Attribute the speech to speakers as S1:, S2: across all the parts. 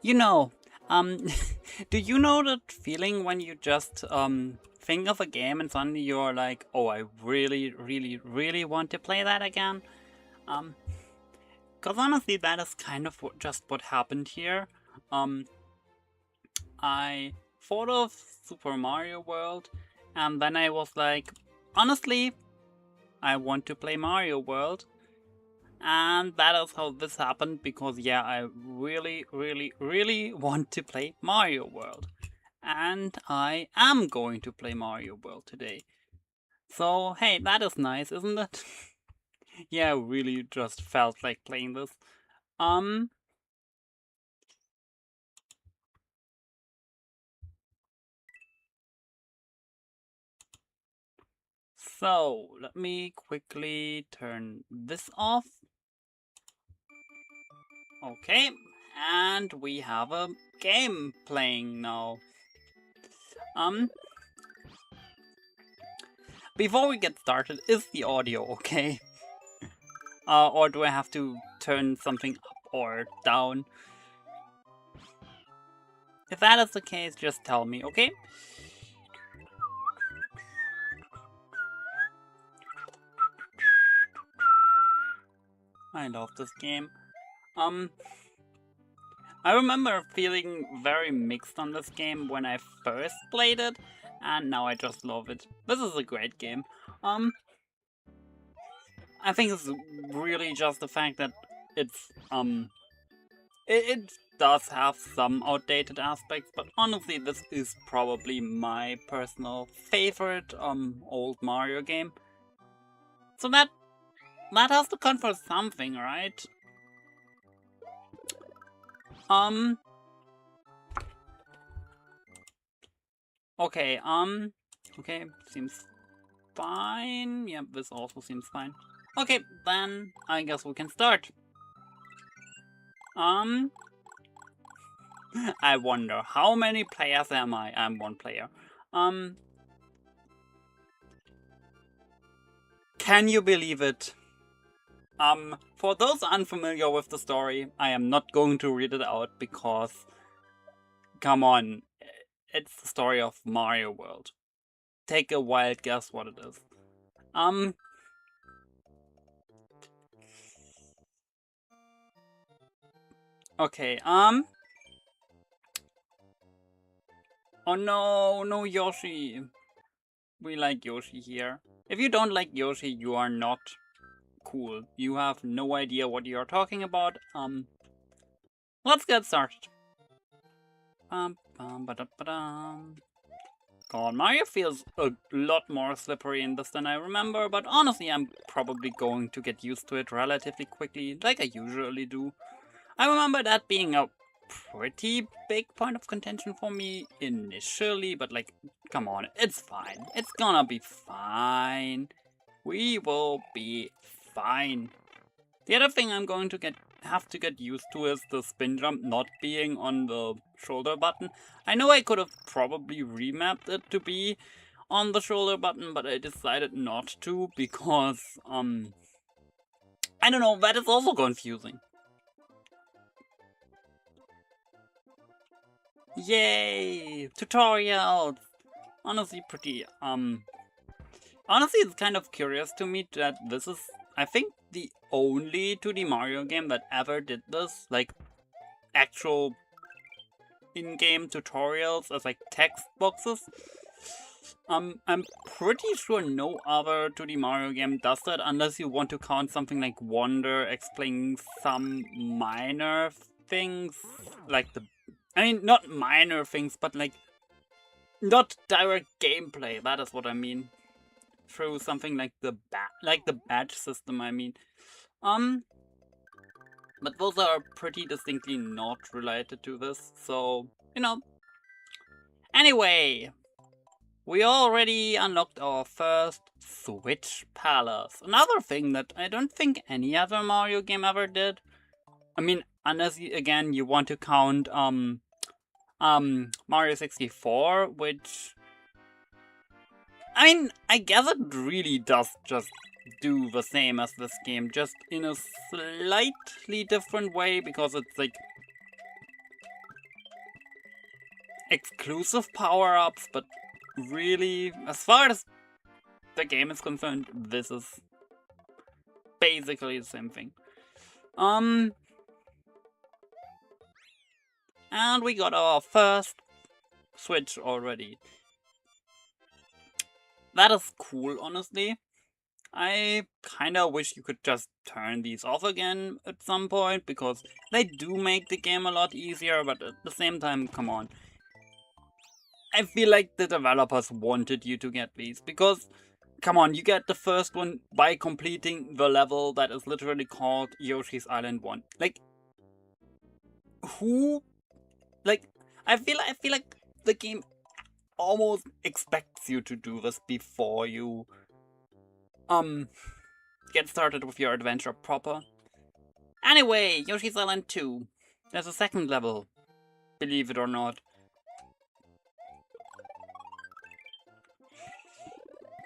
S1: You know, um, do you know that feeling when you just think of a game and suddenly you're like, oh, I really, really, really want to play that again? Um, Cause honestly, that is kind of just what happened here. Um, I thought of Super Mario World, and then I was like, honestly, I want to play Mario World. And that is how this happened because, yeah, I really, really, really want to play Mario World. And I am going to play Mario World today. So, hey, that is nice, isn't it? Yeah, I really just felt like playing this. Um, so let me quickly turn this off. Okay, and we have a game playing now. Um, Before we get started, is the audio okay? Or do I have to turn something up or down? If that is the case, just tell me, okay? I love this game. Um, I remember feeling very mixed on this game when I first played it, and now I just love it. This is a great game. Um, I think it's really just the fact that it's, it does have some outdated aspects, but honestly, this is probably my personal favorite, old Mario game. So that has to count for something, right? Um, okay, okay, seems fine. Yeah, this also seems fine. Okay, then I guess we can start. Um, I wonder how many players am I? I'm one player. Um, can you believe it? For those unfamiliar with the story, I am not going to read it out because, come on, it's the story of Mario World. Take a wild guess what it is. Um, okay, oh no, no Yoshi. We like Yoshi here. If you don't like Yoshi, you are not cool. You have no idea what you are talking about. Let's get started. God, Mario feels a lot more slippery in this than I remember, but honestly, I'm probably going to get used to it relatively quickly, like I usually do. I remember that being a pretty big point of contention for me initially, but like, come on, it's fine. It's gonna be fine. We will be fine. The other thing I'm going to have to get used to is the spin jump not being on the shoulder button. I know I could have probably remapped it to be on the shoulder button, but I decided not to because, I don't know, that is also confusing. Yay! Tutorials! Honestly, honestly, it's kind of curious to me that this is, I think, the only 2D Mario game that ever did this. Like, actual in-game tutorials as like text boxes. I'm pretty sure no other 2D Mario game does that unless you want to count something like Wonder explaining some minor things, like I mean, not minor things, but like, not direct gameplay, that is what I mean. Through something like the badge system, I mean. Um, but those are pretty distinctly not related to this, so, you know. Anyway, we already unlocked our first Switch Palace. Another thing that I don't think any other Mario game ever did. I mean, unless again you want to count Mario 64, which, I mean, I guess it really does just do the same as this game, just in a slightly different way, because it's like exclusive power-ups, but really, as far as the game is concerned, this is basically the same thing. And we got our first switch already. That is cool, honestly. I kinda wish you could just turn these off again at some point, because they do make the game a lot easier, but at the same time, come on. I feel like the developers wanted you to get these, because, come on, you get the first one by completing the level that is literally called Yoshi's Island 1. Like, who? Like, I feel like the game almost expects you to do this before you get started with your adventure proper. Anyway, Yoshi's Island 2. There's a second level, believe it or not.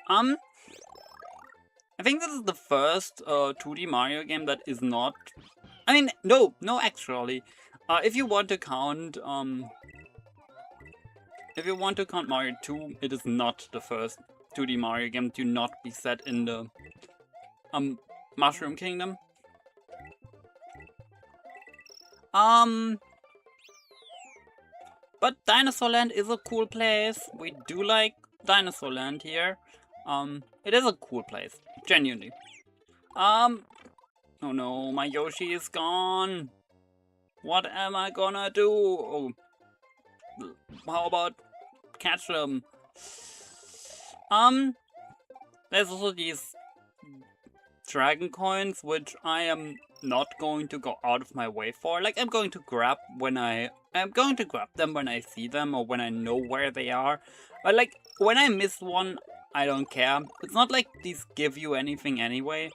S1: I think this is the first 2D Mario game that is not... I mean, no, actually. If you want to count Mario 2, it is not the first 2D Mario game to not be set in the Mushroom Kingdom. But Dinosaur Land is a cool place. We do like Dinosaur Land here. It is a cool place, genuinely. Oh no, my Yoshi is gone. What am I gonna do? Oh, how about catch them? There's also these dragon coins, which I am not going to go out of my way for. Like, I'm going to grab them when I see them or when I know where they are. But like, when I miss one, I don't care. It's not like these give you anything anyway.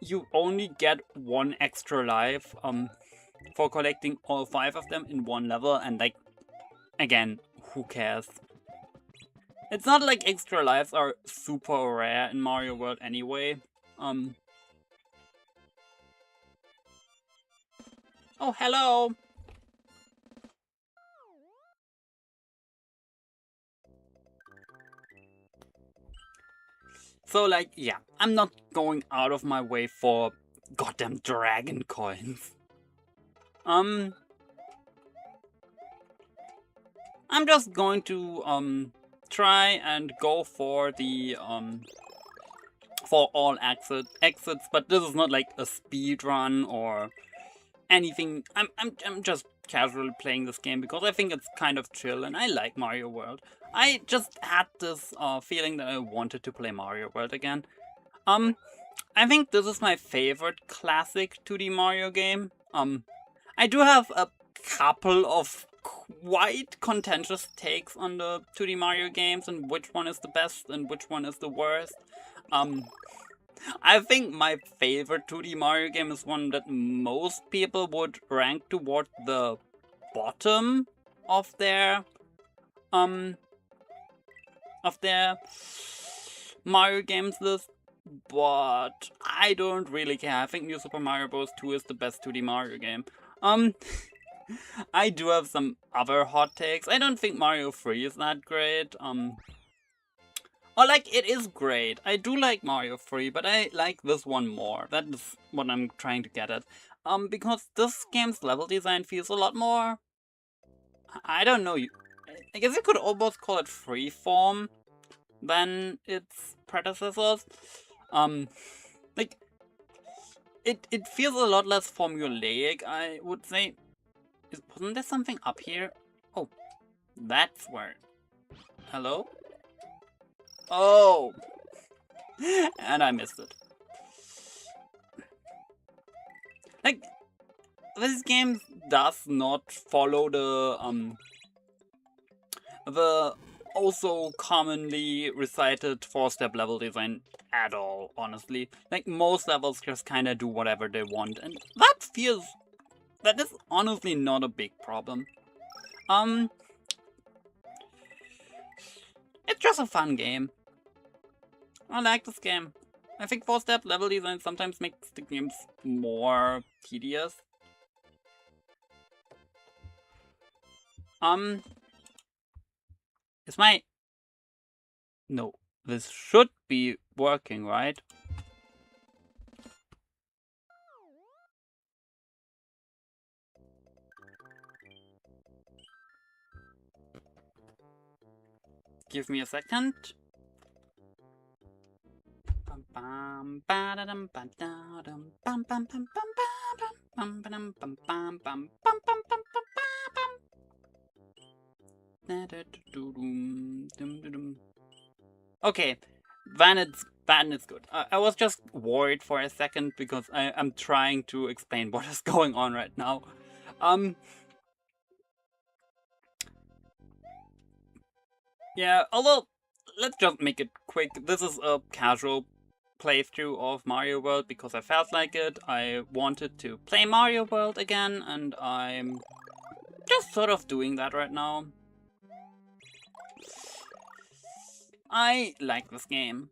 S1: You only get one extra life for collecting all 5 of them in one level, and like, again, who cares? It's not like extra lives are super rare in Mario World anyway. Oh, hello! So like, yeah, I'm not going out of my way for goddamn dragon coins. I'm just going to try and go for the for all exits, but this is not like a speed run or anything. I'm just casually playing this game because I think it's kind of chill and I like Mario World. I just had this feeling that I wanted to play Mario World again. I think this is my favorite classic 2D Mario game. I do have a couple of quite contentious takes on the 2D Mario games and which one is the best and which one is the worst. I think my favorite 2D Mario game is one that most people would rank toward the bottom of their Mario games list, but I don't really care. I think New Super Mario Bros. 2 is the best 2D Mario game. I do have some other hot takes. I don't think Mario 3 is that great. Or like, it is great. I do like Mario 3, but I like this one more. That is what I'm trying to get at. Because this game's level design feels a lot more... I don't know. I guess you could almost call it freeform than its predecessors. Like, it feels a lot less formulaic, I would say. Wasn't there something up here? Oh, that's where... Hello? Oh! And I missed it. Like, this game does not follow the also commonly recited 4-step level design at all, honestly. Like, most levels just kinda do whatever they want, and that is honestly not a big problem. It's just a fun game. I like this game. I think 4-step level design sometimes makes the games more tedious. Is my... No, this should be working, right? Give me a second. Okay, then it's good. I was just worried for a second because I'm trying to explain what is going on right now. Yeah, although let's just make it quick. This is a casual playthrough of Mario World because I felt like it. I wanted to play Mario World again, and I'm just sort of doing that right now. I like this game.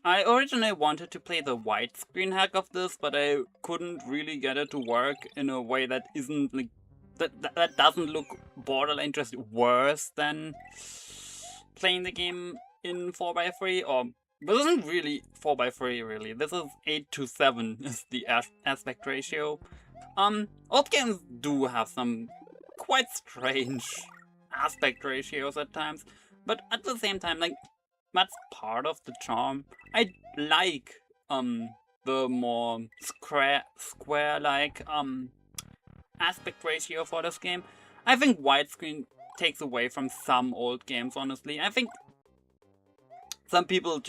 S1: I originally wanted to play the widescreen hack of this, but I couldn't really get it to work in a way that isn't like that doesn't look borderline just worse than playing the game in 4x3, or this isn't really 4x3 really. This is 8:7 is the aspect ratio. Old games do have some quite strange aspect ratios at times, but at the same time, like, that's part of the charm. I like the more square like aspect ratio for this game. I think widescreen takes away from some old games, honestly. I think some people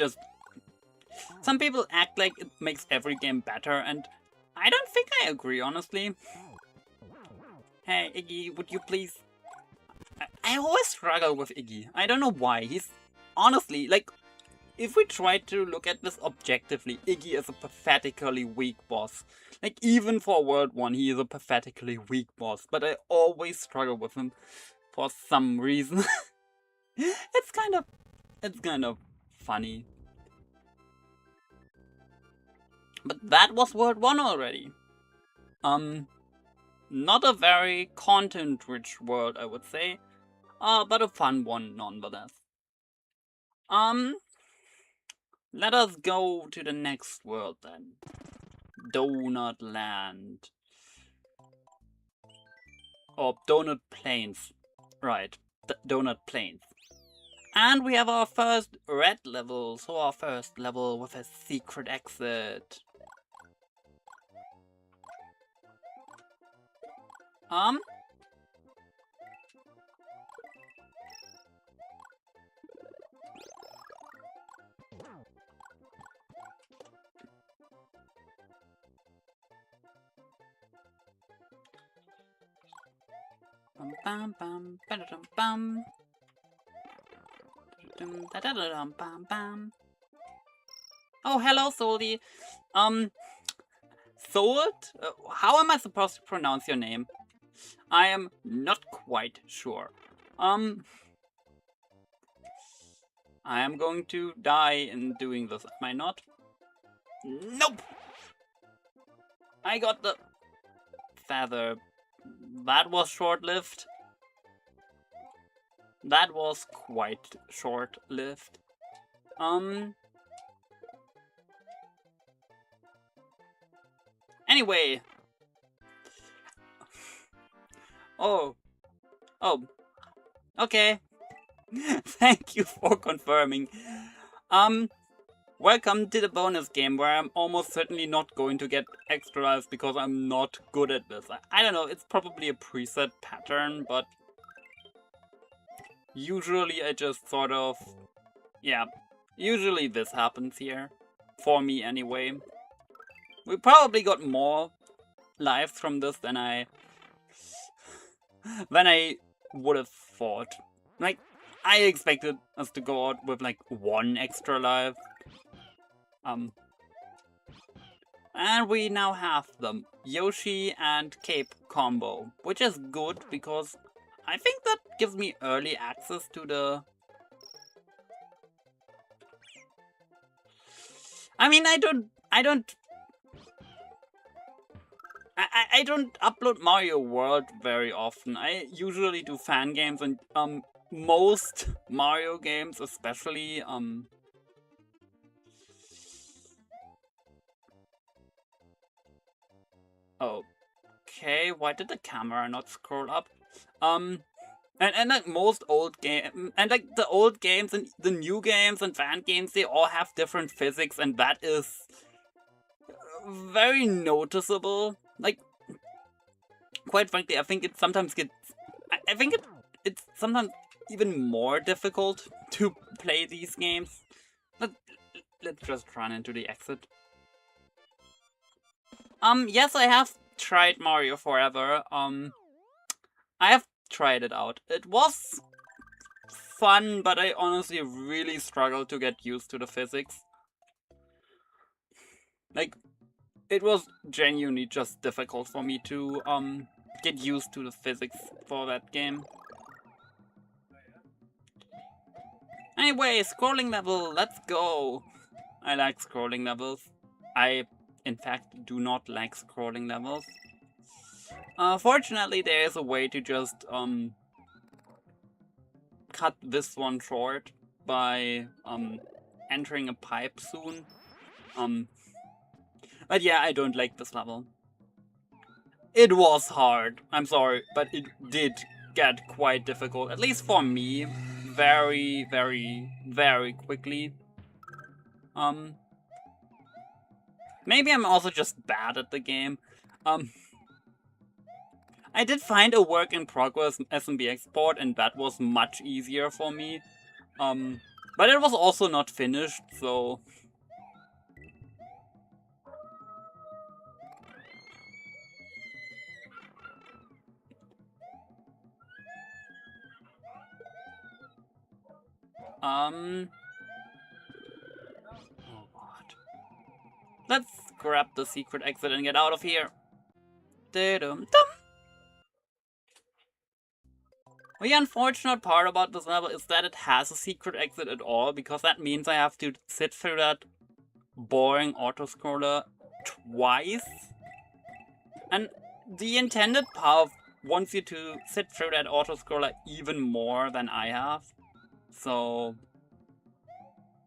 S1: act like it makes every game better, and I don't think I agree, honestly. Hey Iggy, would you please... I always struggle with Iggy. I don't know why. He's honestly, like, if we try to look at this objectively, Iggy is a pathetically weak boss. Like, even for World 1, he is a pathetically weak boss, but I always struggle with him for some reason. It's kind of funny. But that was World 1 already. Not a very content-rich world, I would say. But a fun one nonetheless. Let us go to the next world then. Donut Land. Or Donut Plains. Right, Donut Plains. And we have our first red level, so our first level with a secret exit. Bam bam bam bam bam bam bam. Oh, hello, Soldi. Sold? How am I supposed to pronounce your name? I am not quite sure. I am going to die in doing this, am I not? Nope! I got the feather. That was short-lived. That was quite short-lived. Anyway. Oh. Okay. Thank you for confirming. Welcome to the bonus game where I'm almost certainly not going to get extra lives because I'm not good at this. I don't know, it's probably a preset pattern, but usually I just sort of... Yeah, usually this happens here. For me anyway. We probably got more lives from this than I would have thought. Like, I expected us to go out with like 1 extra life. And we now have the Yoshi and Cape combo, which is good because I think that gives me early access to the... I mean, I I don't upload Mario World very often. I usually do fan games, and most Mario games, especially okay, why did the camera not scroll up? And like most old game, and like the old games and the new games and fan games, they all have different physics, and that is very noticeable. Like, quite frankly, I think it sometimes gets. I think it's sometimes even more difficult to play these games. Let, let's just run into the exit. Yes, I have tried Mario Forever. I have tried it out. It was fun, but I honestly really struggled to get used to the physics. Like, it was genuinely just difficult for me to get used to the physics for that game. Anyway, scrolling level, let's go! I like scrolling levels. I, in fact, do not like scrolling levels. Fortunately, there is a way to just cut this one short by entering a pipe soon. But yeah, I don't like this level. It was hard, I'm sorry, but it did get quite difficult, at least for me, very, very, very quickly. Maybe I'm also just bad at the game. I did find a work in progress SMB export, and that was much easier for me. But it was also not finished, so... Oh god. Let's grab the secret exit and get out of here. The unfortunate part about this level is that it has a secret exit at all, because that means I have to sit through that boring autoscroller twice. And the intended path wants you to sit through that autoscroller even more than I have. So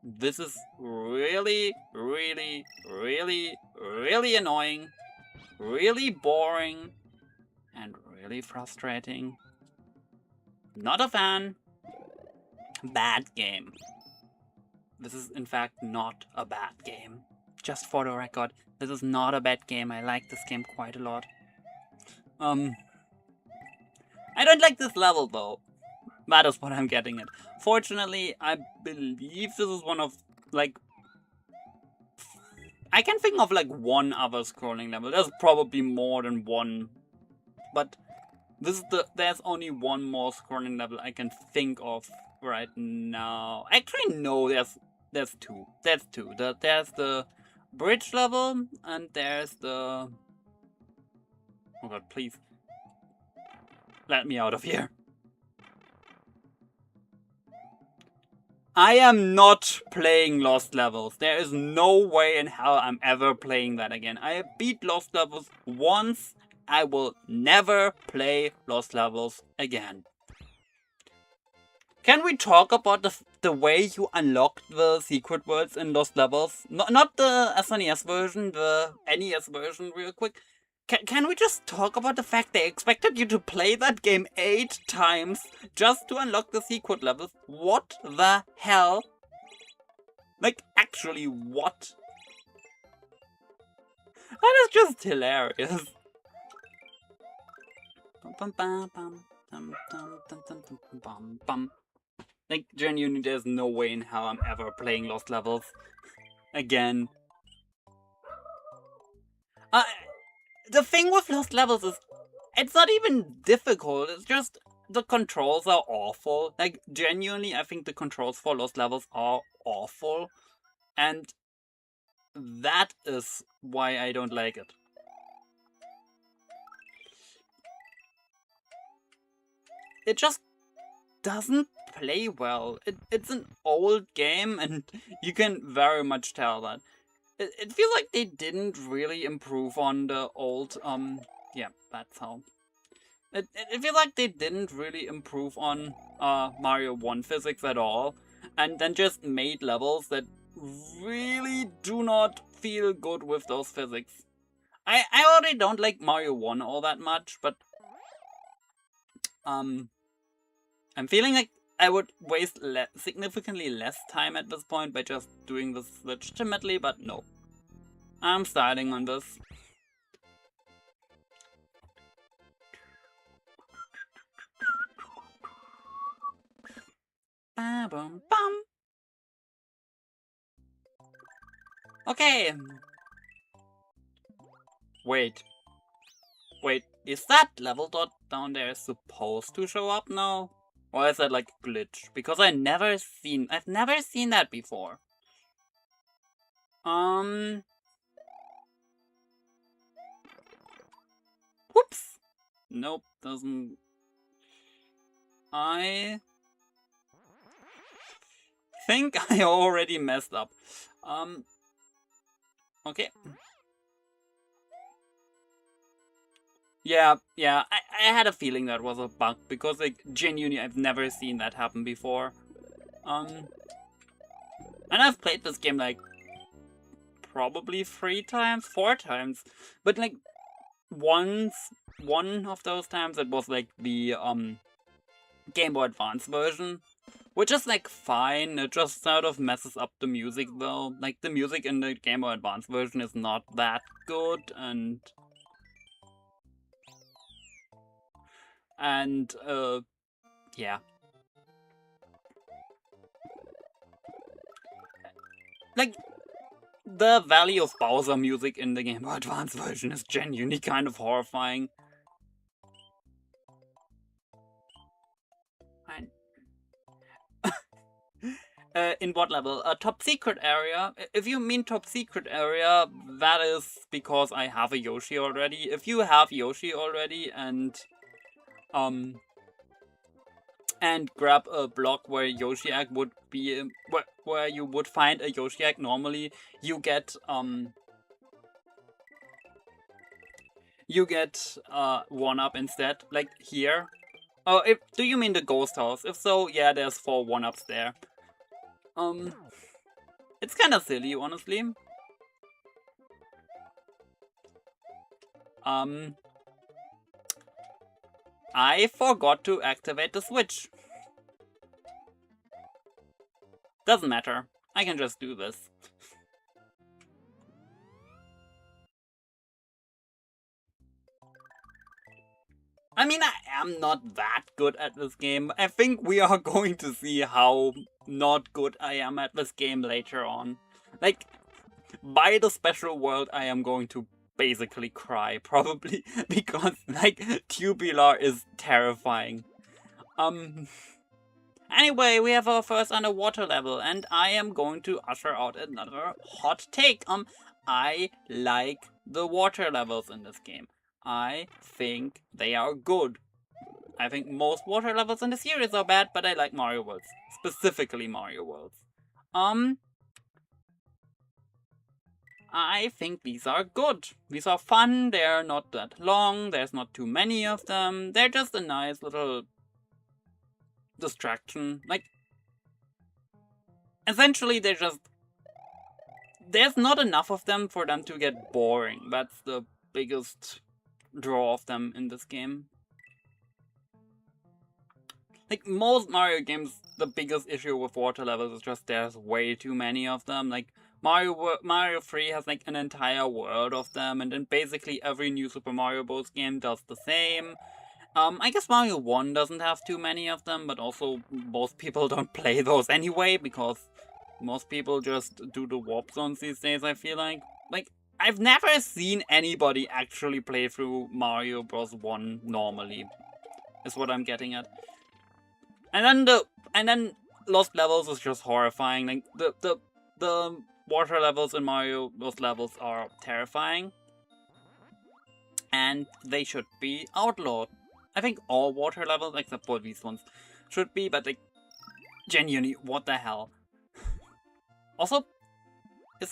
S1: this is really, really, really, really annoying, really boring, and really frustrating. Not a fan. Bad game. This is in fact not a bad game. Just for the record, this is not a bad game. I like this game quite a lot. I don't like this level though. That is what I'm getting at. Fortunately, I believe this is one of, like... I can think of like one other scrolling level. There's probably more than one. But there's only one more scrolling level I can think of right now. Actually, no, there's two. There's two. There's the bridge level, and there's the... Oh god, please. Let me out of here. I am not playing Lost Levels. There is no way in hell I'm ever playing that again. I beat Lost Levels once. I will never play Lost Levels again. Can we talk about the way you unlocked the secret worlds in Lost Levels? Not the SNES version, the NES version real quick. Can we just talk about the fact they expected you to play that game 8 times just to unlock the secret levels? What the hell? Like, actually, what? That is just hilarious. Like, genuinely, there's no way in hell I'm ever playing Lost Levels again. The thing with Lost Levels is, it's not even difficult, it's just the controls are awful. Like, genuinely, I think the controls for Lost Levels are awful. And that is why I don't like it. It just doesn't play well. It's an old game, and you can very much tell that. it feels like they didn't really improve on the old, yeah, that's how. It feels like they didn't really improve on Mario 1 physics at all, and then just made levels that really do not feel good with those physics. I already don't like Mario 1 all that much, but I'm feeling like I would waste significantly less time at this point by just doing this legitimately, but no. I'm starting on this. Ba-bum bum. Okay. Wait, is that level dot down there supposed to show up now? Or is that like a glitch? Because I've never seen that before. Whoops. Nope, doesn't. I think I already messed up. Okay. Yeah, I had a feeling that was a bug, because, like, genuinely, I've never seen that happen before. And I've played this game, like, probably 4 times, but, like, one of those times it was, like, the, Game Boy Advance version, which is, like, fine. It just sort of messes up the music, though. Like, the music in the Game Boy Advance version is not that good, and yeah. Like, the Valley of Bowser music in the Game Boy Advance version is genuinely kind of horrifying. In what level? A top secret area? If you mean top secret area, that is because I have a Yoshi already. If you have Yoshi already and grab a block where Yoshi egg would be, where you would find a Yoshi egg normally, you get 1-up instead, like here. Oh, do you mean the ghost house? If so, yeah, there's 4 1-ups there. It's kind of silly, honestly. I forgot to activate the switch. Doesn't matter. I can just do this. I mean, I am not that good at this game. I think we are going to see how not good I am at this game later on. Like, by the special world, I am going to basically cry, probably, because, like, Tubular is terrifying. Anyway, we have our first underwater level, and I am going to usher out another hot take. I like the water levels in this game. I think they are good. I think most water levels in the series are bad, but I like Mario Worlds. Specifically Mario Worlds. I think these are good. These are fun, they're not that long, there's not too many of them. They're just a nice little distraction. Like, essentially there's not enough of them for them to get boring. That's the biggest draw of them in this game. Like, most Mario games, the biggest issue with water levels is just there's way too many of them. Like, Mario 3 has, like, an entire world of them, and then basically every new Super Mario Bros. Game does the same. I guess Mario 1 doesn't have too many of them, but also most people don't play those anyway, because most people just do the warp zones these days, I feel like. Like, I've never seen anybody actually play through Mario Bros. 1 normally, is what I'm getting at. And then Lost Levels is just horrifying. Like, the water levels in Mario Lost Levels are terrifying, and they should be outlawed. I think all water levels, except for these ones, should be, but, like, genuinely, what the hell? Also, is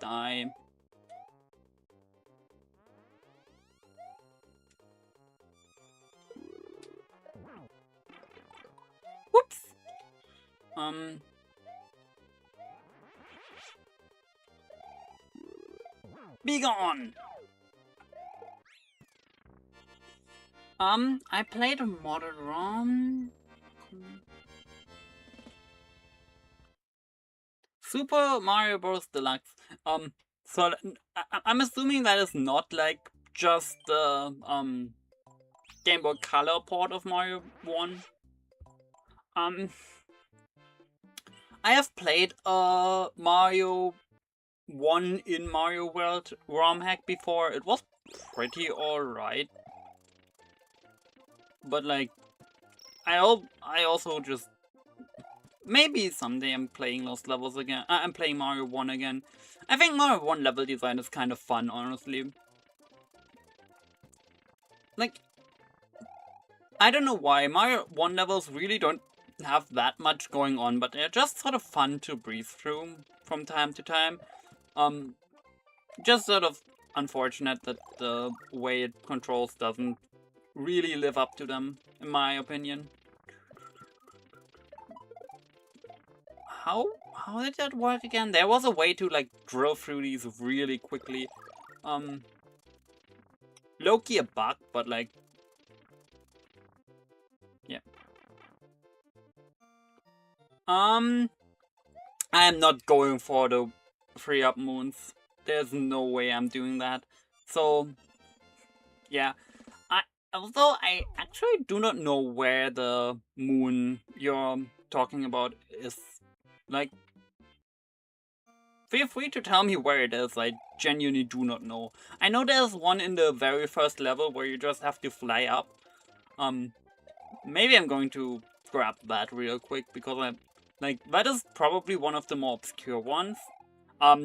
S1: Die. Whoops. Be gone. I played a modern ROM. Super Mario Bros. Deluxe. So I'm assuming that is not like just the Game Boy Color port of Mario 1. I have played Mario 1 in Mario World ROM hack before. It was pretty alright. But like, I also just... Maybe someday I'm playing those levels again. I'm playing Mario 1 again. I think Mario 1 level design is kind of fun, honestly. Like, I don't know why. Mario 1 levels really don't have that much going on, but they're just sort of fun to breeze through from time to time. Just sort of unfortunate that the way it controls doesn't really live up to them, in my opinion. How did that work again? There was a way to like drill through these really quickly. Low-key a bug, but like, yeah. I am not going for the 3-up moons. There's no way I'm doing that. So, yeah. Although I actually do not know where the moon you're talking about is. Like, feel free to tell me where it is. I genuinely do not know. I know there's one in the very first level where you just have to fly up. Maybe I'm going to grab that real quick because that is probably one of the more obscure ones.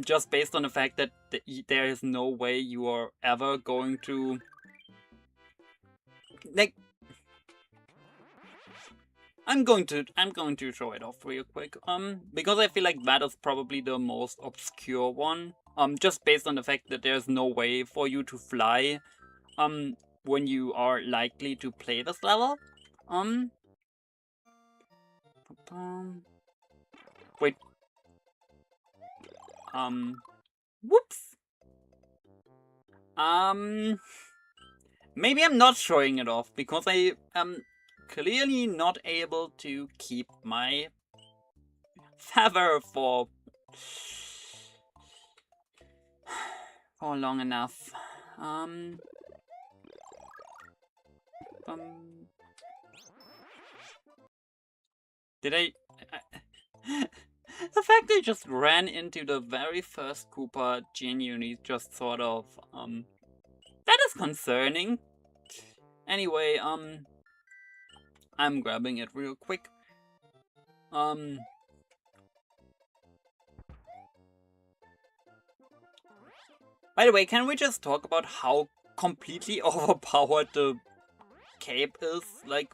S1: Just based on the fact that there is no way you are ever going to... Like, I'm going to show it off real quick. Because I feel like that is probably the most obscure one. Just based on the fact that there's no way for you to fly. When you are likely to play this level. Wait. Whoops. Maybe I'm not showing it off because I am clearly not able to keep my feather for long enough. Did I the fact I just ran into the very first Koopa genuinely just sort of that is concerning. Anyway, I'm grabbing it real quick. By the way, can we just talk about how completely overpowered the cape is? Like,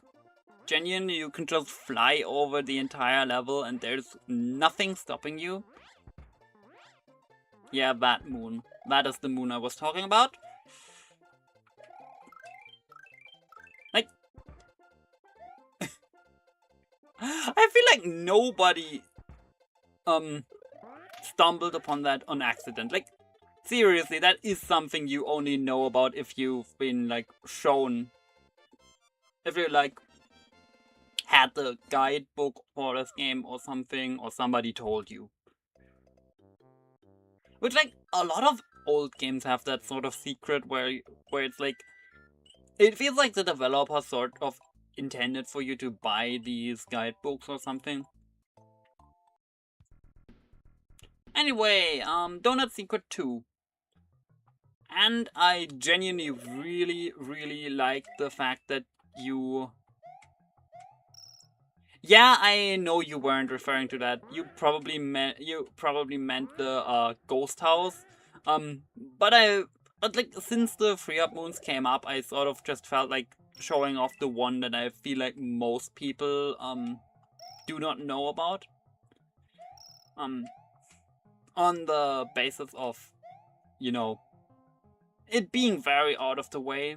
S1: genuinely, you can just fly over the entire level and there's nothing stopping you. Yeah, that moon. That is the moon I was talking about. Like, I feel like nobody stumbled upon that on accident. Like, seriously, that is something you only know about if you've been like shown. If you like had the guidebook for this game or something, or somebody told you. Which, like, a lot of old games have that sort of secret where it's like, it feels like the developer sort of intended for you to buy these guidebooks or something. Anyway, Donut Secret 2. And I genuinely really, really like the fact that you... Yeah, I know you weren't referring to that. You probably meant the ghost house. But like since the 3-up moons came up, I sort of just felt like showing off the one that I feel like most people do not know about. on the basis of, you know, it being very out of the way.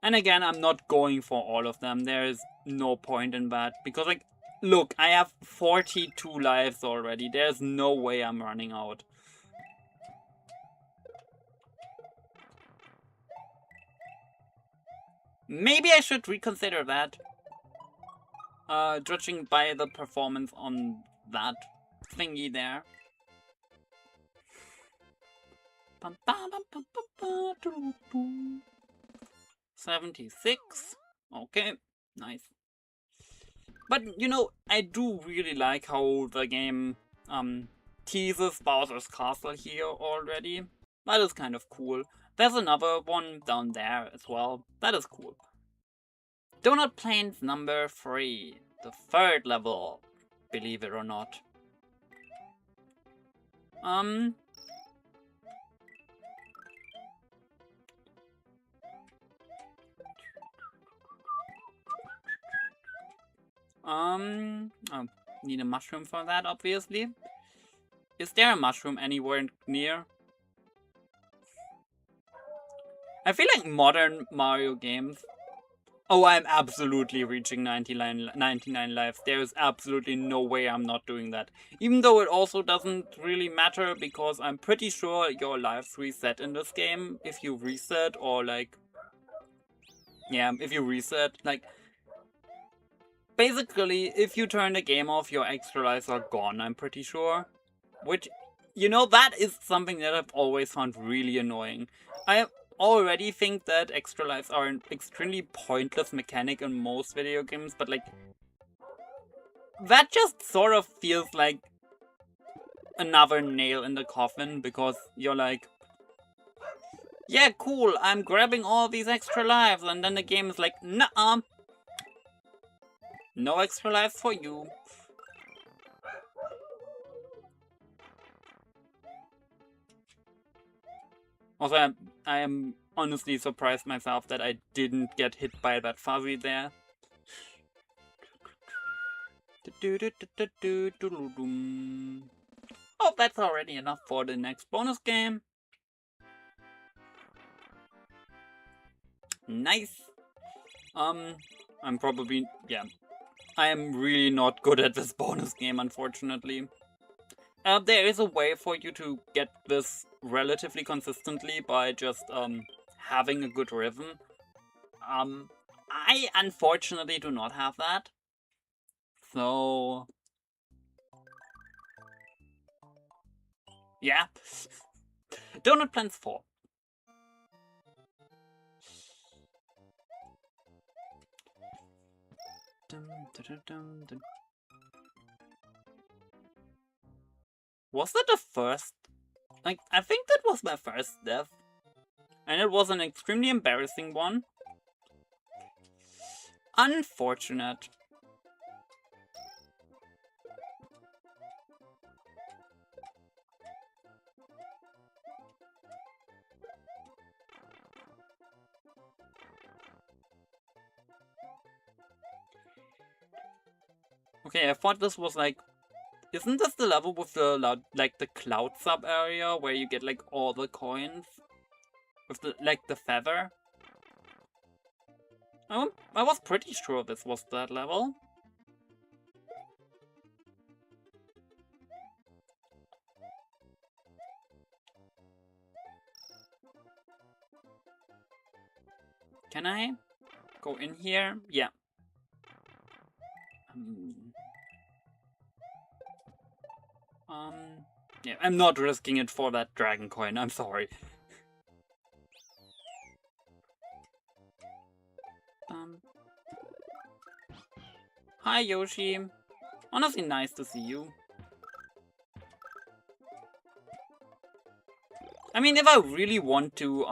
S1: And again, I'm not going for all of them. There is no point in that. Because, like, look, I have 42 lives already. There's no way I'm running out. Maybe I should reconsider that. Judging by the performance on that thingy there. 76. Okay, nice. But, you know, I do really like how the game teases Bowser's Castle here already. That is kind of cool. There's another one down there as well. That is cool. Donut Plains number 3. The 3rd level, believe it or not. Oh, need a mushroom for that, obviously. Is there a mushroom anywhere near? I feel like modern Mario games... Oh, I'm absolutely reaching 99 lives. There's absolutely no way I'm not doing that. Even though it also doesn't really matter, because I'm pretty sure your lives reset in this game if you reset, or like... Yeah, if you reset, like... Basically, if you turn the game off, your extra lives are gone, I'm pretty sure. Which, you know, that is something that I've always found really annoying. I already think that extra lives are an extremely pointless mechanic in most video games, but, like, that just sort of feels like another nail in the coffin, because you're like, yeah, cool, I'm grabbing all these extra lives, and then the game is like, nuh-uh. No extra lives for you. Also, I am honestly surprised myself that I didn't get hit by that fuzzy there. Oh, that's already enough for the next bonus game. Nice. I'm probably, yeah. I am really not good at this bonus game, unfortunately. There is a way for you to get this relatively consistently by just having a good rhythm. I unfortunately do not have that. So... yeah. Donut Plants 4. Was that the first? Like, I think that was my first death. And it was an extremely embarrassing one. Unfortunate. Okay, I thought this was like... Isn't this the level with the, like, the cloud sub area where you get, like, all the coins? With the, like, the feather? I was pretty sure this was that level. Can I go in here? Yeah. Yeah, I'm not risking it for that dragon coin, I'm sorry. Hi, Yoshi. Honestly, nice to see you. I mean, if I really want to,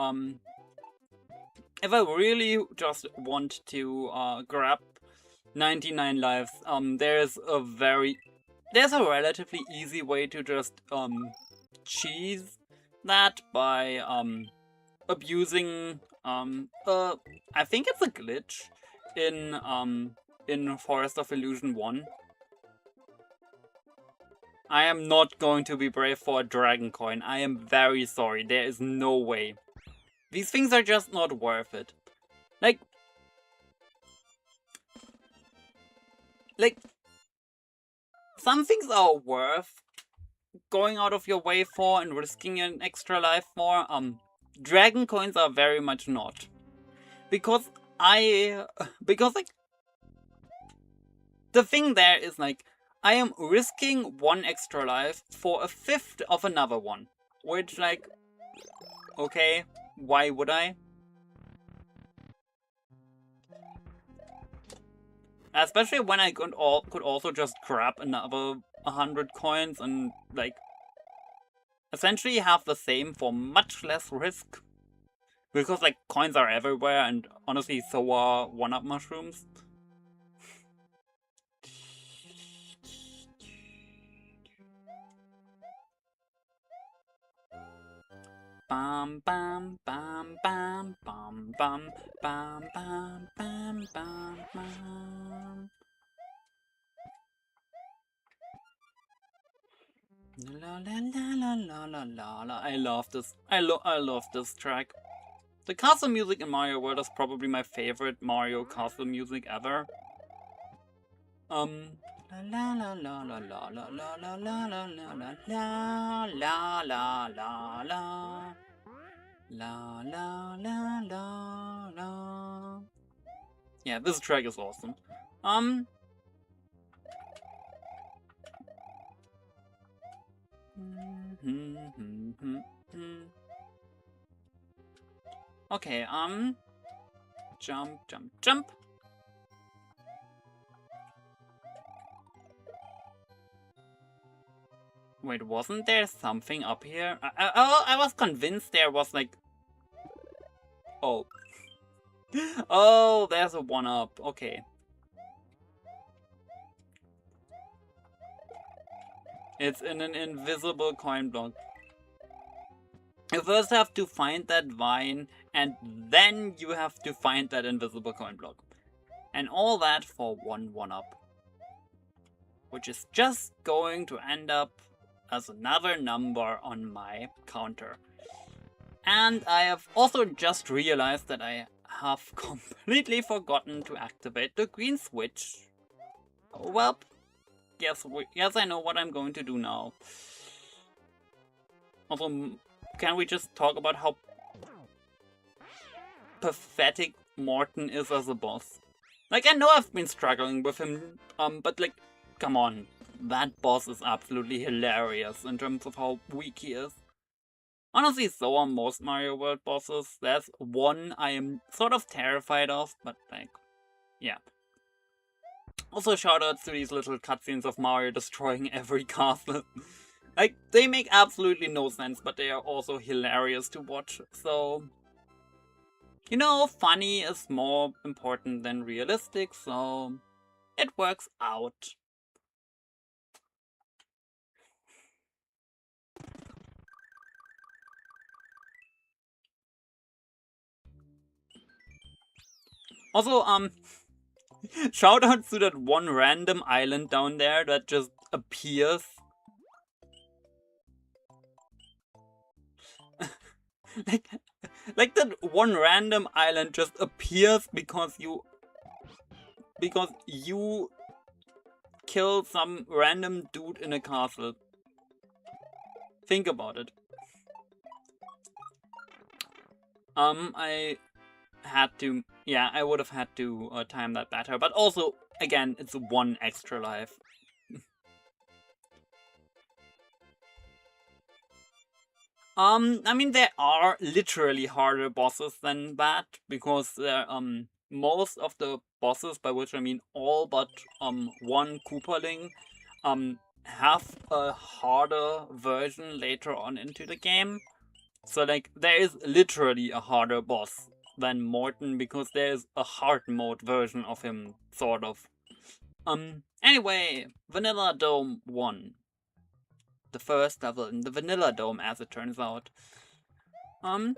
S1: if I really just want to, grab 99 lives, there's a relatively easy way to just, cheese that by, abusing, I think it's a glitch in, in Forest of Illusion 1. I am not going to be brave for a dragon coin. I am very sorry. There is no way. These things are just not worth it. Like, some things are worth going out of your way for and risking an extra life for. Dragon coins are very much not. Because like, the thing there is like, I am risking one extra life for a fifth of another one. Which, like, okay, why would I? Especially when I could also just grab another 100 coins and, like, essentially have the same for much less risk. Because, like, coins are everywhere and honestly so are one-up mushrooms. Bam bam bam bam bam bam bam bam bam bam bam. La la la la la la la la. I love this. I love this track. The castle music in Mario World is probably my favorite Mario castle music ever. La la la la la la la la la la la la la la la la la. La la la la la. Yeah, this track is awesome. Okay, jump, jump, jump. Wait, wasn't there something up here? I was convinced there was like... Oh. Oh, there's a one-up. Okay. It's in an invisible coin block. You first have to find that vine, and then you have to find that invisible coin block. And all that for one-up. Which is just going to end up as another number on my counter. And I have also just realized that I have completely forgotten to activate the green switch. Well, yes, I know what I'm going to do now. Also, can we just talk about how pathetic Morton is as a boss? Like, I know I've been struggling with him, but like, come on. That boss is absolutely hilarious in terms of how weak he is. Honestly, so are most Mario World bosses. There's one I am sort of terrified of, but like, yeah. Also, shoutouts to these little cutscenes of Mario destroying every castle. Like, they make absolutely no sense, but they are also hilarious to watch, so... You know, funny is more important than realistic, so... It works out. Also, shoutouts to that one random island down there that just appears. like that one random island just appears because you kill some random dude in a castle. Think about it. I would have had to time that better, but also, again, it's one extra life. I mean, there are literally harder bosses than that, because there, most of the bosses, by which I mean all but, one Koopaling, have a harder version later on into the game. So, like, there is literally a harder boss than Morton, because there is a hard mode version of him, sort of. Anyway, Vanilla Dome 1. The first level in the Vanilla Dome, as it turns out. Honestly,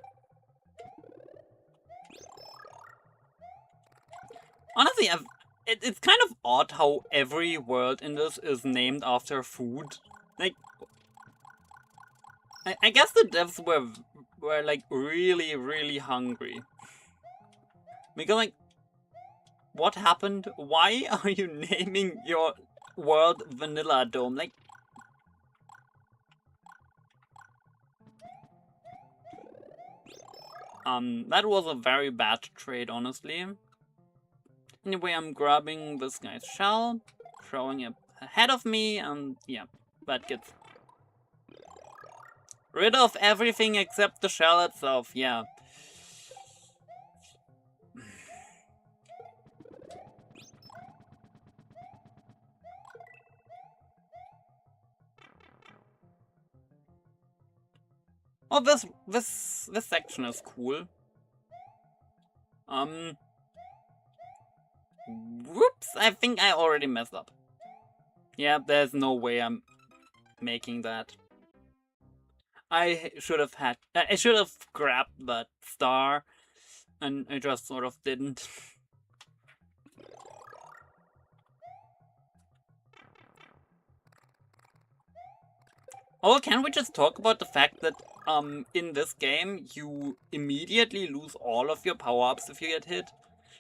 S1: it's kind of odd how every world in this is named after food. Like, I guess the devs were like really, really hungry. Because like, what happened? Why are you naming your world Vanilla Dome? Like, that was a very bad trade, honestly. Anyway, I'm grabbing this guy's shell, throwing it ahead of me, and yeah, that gets rid of everything except the shell itself, yeah. Oh, this section is cool. Whoops, I think I already messed up. Yeah, there's no way I'm making that. I should have grabbed that star, and I just sort of didn't. Oh, can we just talk about the fact that in this game you immediately lose all of your power-ups if you get hit?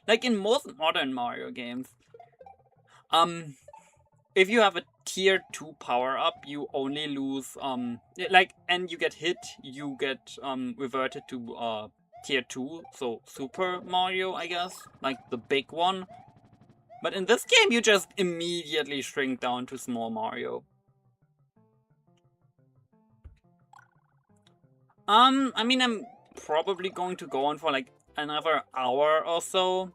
S1: Like in most modern Mario games, if you have a tier 2 power-up, you only lose and you get hit, you get reverted to tier 2, so Super Mario, I guess, like the big one. But in this game you just immediately shrink down to small Mario. I mean, I'm probably going to go on for like another hour or so,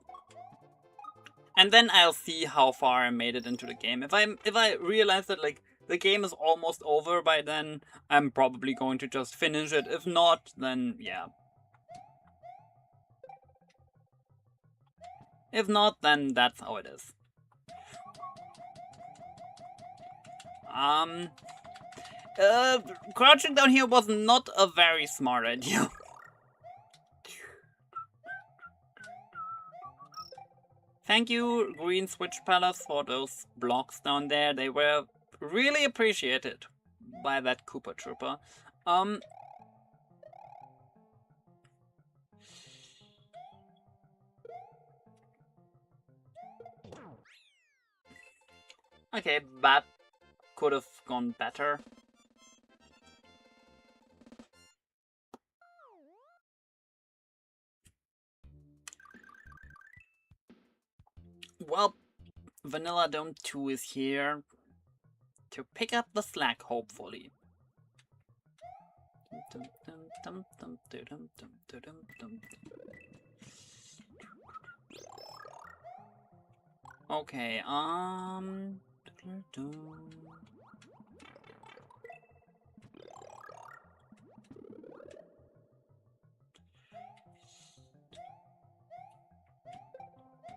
S1: and then I'll see how far I made it into the game. If I realize that like the game is almost over by then, I'm probably going to just finish it. If not, then yeah. If not, then that's how it is. Crouching down here was not a very smart idea. Thank you, Green Switch Palace, for those blocks down there. They were really appreciated by that Koopa Trooper. Okay, that could have gone better. Well, Vanilla Dome 2 is here to pick up the slack, hopefully. Okay,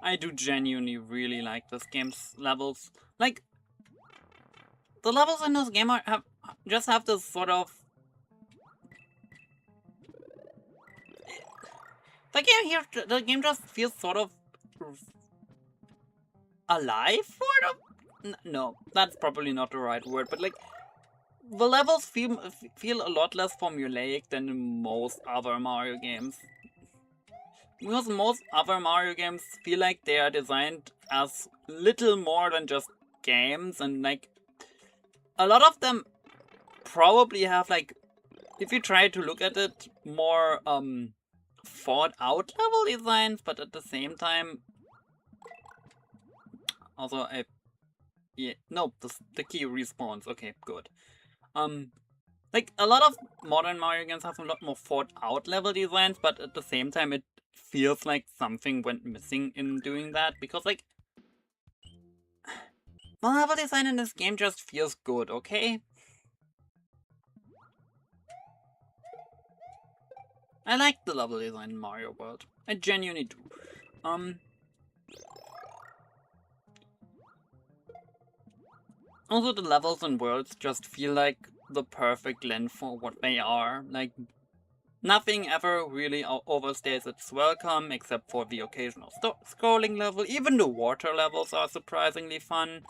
S1: I do genuinely really like this game's levels. Like, the levels in this game just have this sort of... The game just feels sort of alive, sort of? No, that's probably not the right word, but like, the levels feel a lot less formulaic than in most other Mario games. Because most other Mario games feel like they are designed as little more than just games, and like, a lot of them probably have like, if you try to look at it, more thought out level designs, but at the same time, also the key respawns. Okay, good. Like, a lot of modern Mario games have a lot more thought out level designs, but at the same time it feels like something went missing in doing that, because like, the level design in this game just feels good, okay? I like the level design in Mario World. I genuinely do. Also, the levels and worlds just feel like the perfect length for what they are. Like, Nothing ever really overstays its welcome, except for the occasional scrolling level. Even the water levels are surprisingly fun.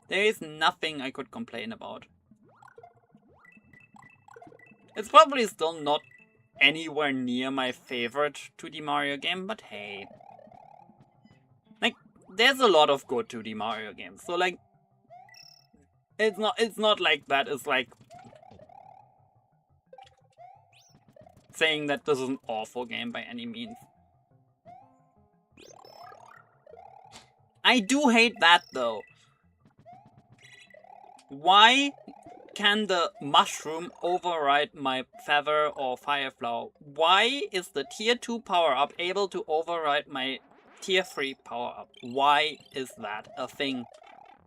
S1: There is nothing I could complain about. It's probably still not anywhere near my favorite 2D Mario game, but hey. Like, there's a lot of good 2D Mario games, so like, it's not like that is like saying that this is an awful game by any means. I do hate that though. Why can the mushroom override my feather or fire flower? Why is the tier 2 power-up able to override my tier 3 power-up? Why is that a thing?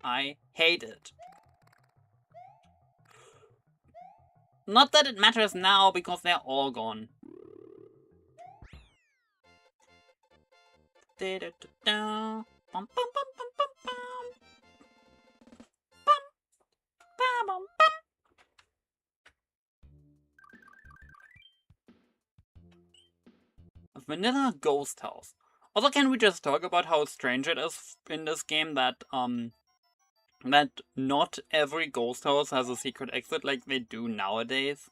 S1: I hate it. Not that it matters now, because they're all gone. Vanilla Ghost House. Also, can we just talk about how strange it is in this game that that not every ghost house has a secret exit like they do nowadays?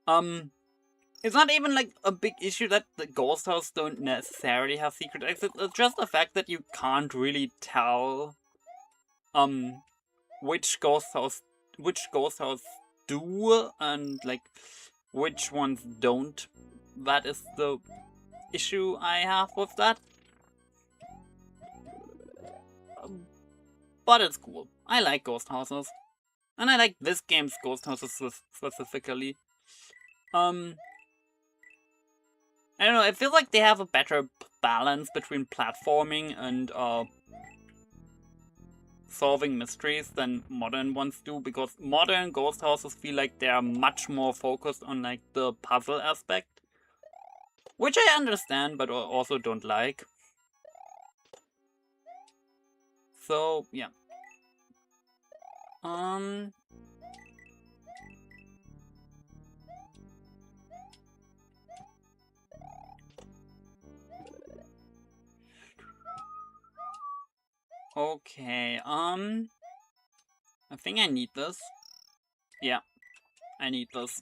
S1: It's not even like a big issue that the ghost house don't necessarily have secret exits. It's just the fact that you can't really tell which ghost house do and like which ones don't. That is the issue I have with that. But it's cool. I like ghost houses. And I like this game's ghost houses specifically. I don't know, I feel like they have a better balance between platforming and solving mysteries than modern ones do, because modern ghost houses feel like they are much more focused on like the puzzle aspect, which I understand but also don't like. So yeah. Okay, I think I need this. Yeah, I need this.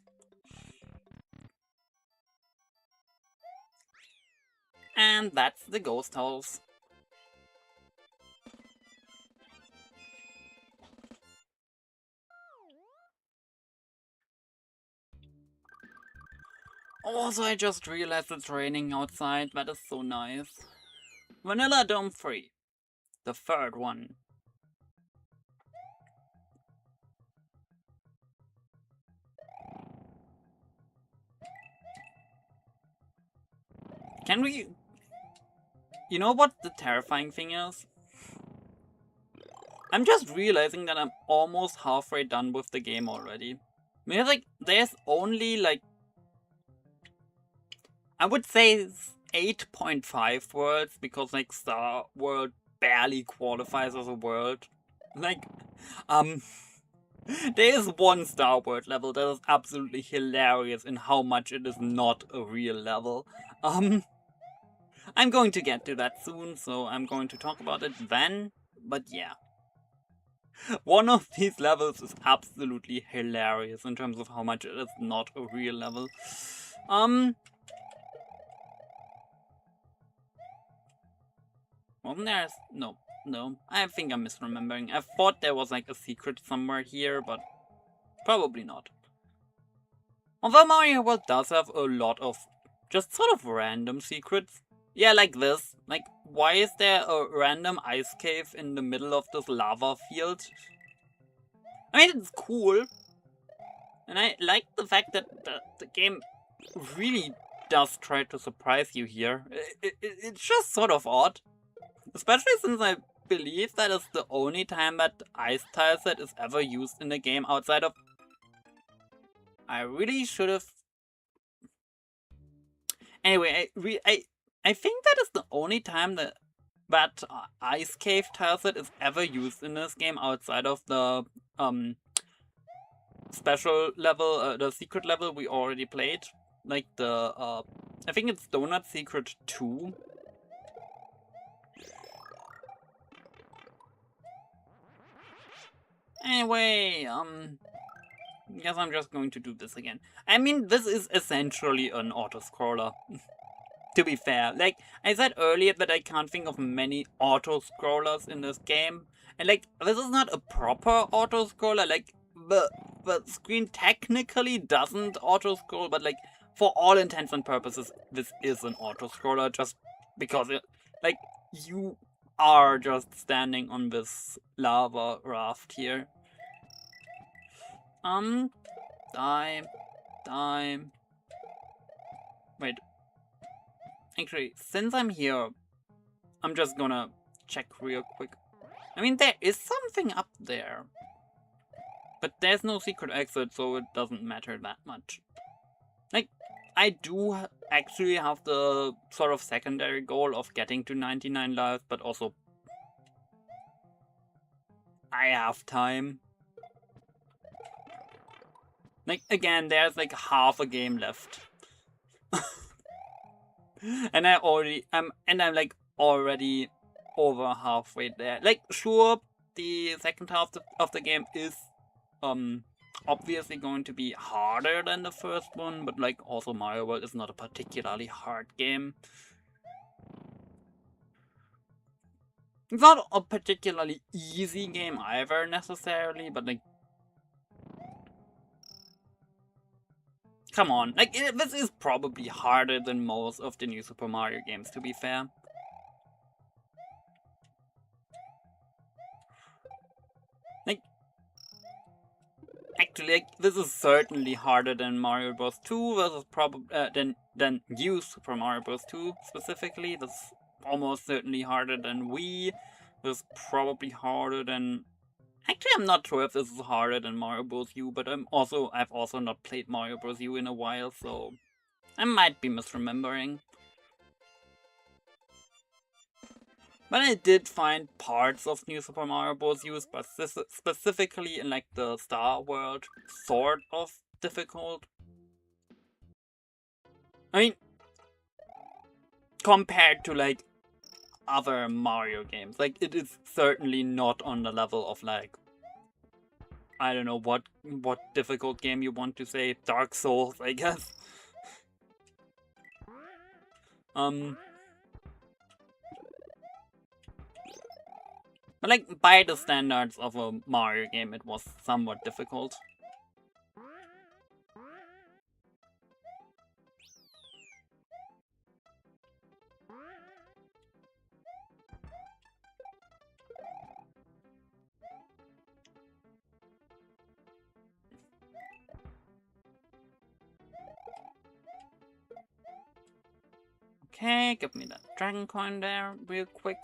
S1: And that's the ghost house. Also, I just realized it's raining outside. That is so nice. Vanilla Dome 3. The third one. Can we... You know what the terrifying thing is? I'm just realizing that I'm almost halfway done with the game already. Because like, there's only like... I would say 8.5 worlds, because like Star World barely qualifies as a world. Like, there is one Star World level that is absolutely hilarious in how much it is not a real level. I'm going to get to that soon, so I'm going to talk about it then, but yeah. One of these levels is absolutely hilarious in terms of how much it is not a real level. Wasn't there? No. I think I'm misremembering. I thought there was like a secret somewhere here, but probably not. Although Mario World does have a lot of just sort of random secrets. Yeah, like this. Like, why is there a random ice cave in the middle of this lava field? I mean, it's cool. And I like the fact that the game really does try to surprise you here. It's just sort of odd. Especially since I believe that is the only time that ice tile set is ever used in a game outside of... I really should have... Anyway, I think that is the only time that ice cave tile set is ever used in this game outside of the special level, the secret level we already played, like the, I think it's Donut Secret 2. Anyway, guess I'm just going to do this again. I mean, this is essentially an auto-scroller. To be fair, like I said earlier that I can't think of many auto-scrollers in this game. And like, this is not a proper auto-scroller, like the screen technically doesn't auto-scroll, but like for all intents and purposes, this is an auto-scroller just because it, like, you are just standing on this lava raft here. Time. Wait. Actually, since I'm here, I'm just gonna check real quick. I mean, there is something up there. But there's no secret exit, so it doesn't matter that much. Like, I do actually have the sort of secondary goal of getting to 99 lives, but also I have time. Like, again, there's like half a game left. And I'm like already over halfway there. Like, sure, the second half of the game is obviously going to be harder than the first one, but like also Mario World is not a particularly hard game. It's not a particularly easy game either necessarily, but like, come on, like this is probably harder than most of the new Super Mario games, to be fair. Like, actually, like, this is certainly harder than Mario Bros. 2 versus probably than New Super Mario Bros. 2 specifically. That's almost certainly harder than Wii. This is probably harder than. Actually, I'm not sure if this is harder than Mario Bros. U, but I've also not played Mario Bros. U in a while, so I might be misremembering. But I did find parts of New Super Mario Bros. U specifically in like the Star World sort of difficult. I mean, compared to like other Mario games, like it is certainly not on the level of like, I don't know what difficult game you want to say, Dark Souls, I guess. But like, by the standards of a Mario game, it was somewhat difficult. Okay, give me that dragon coin there real quick.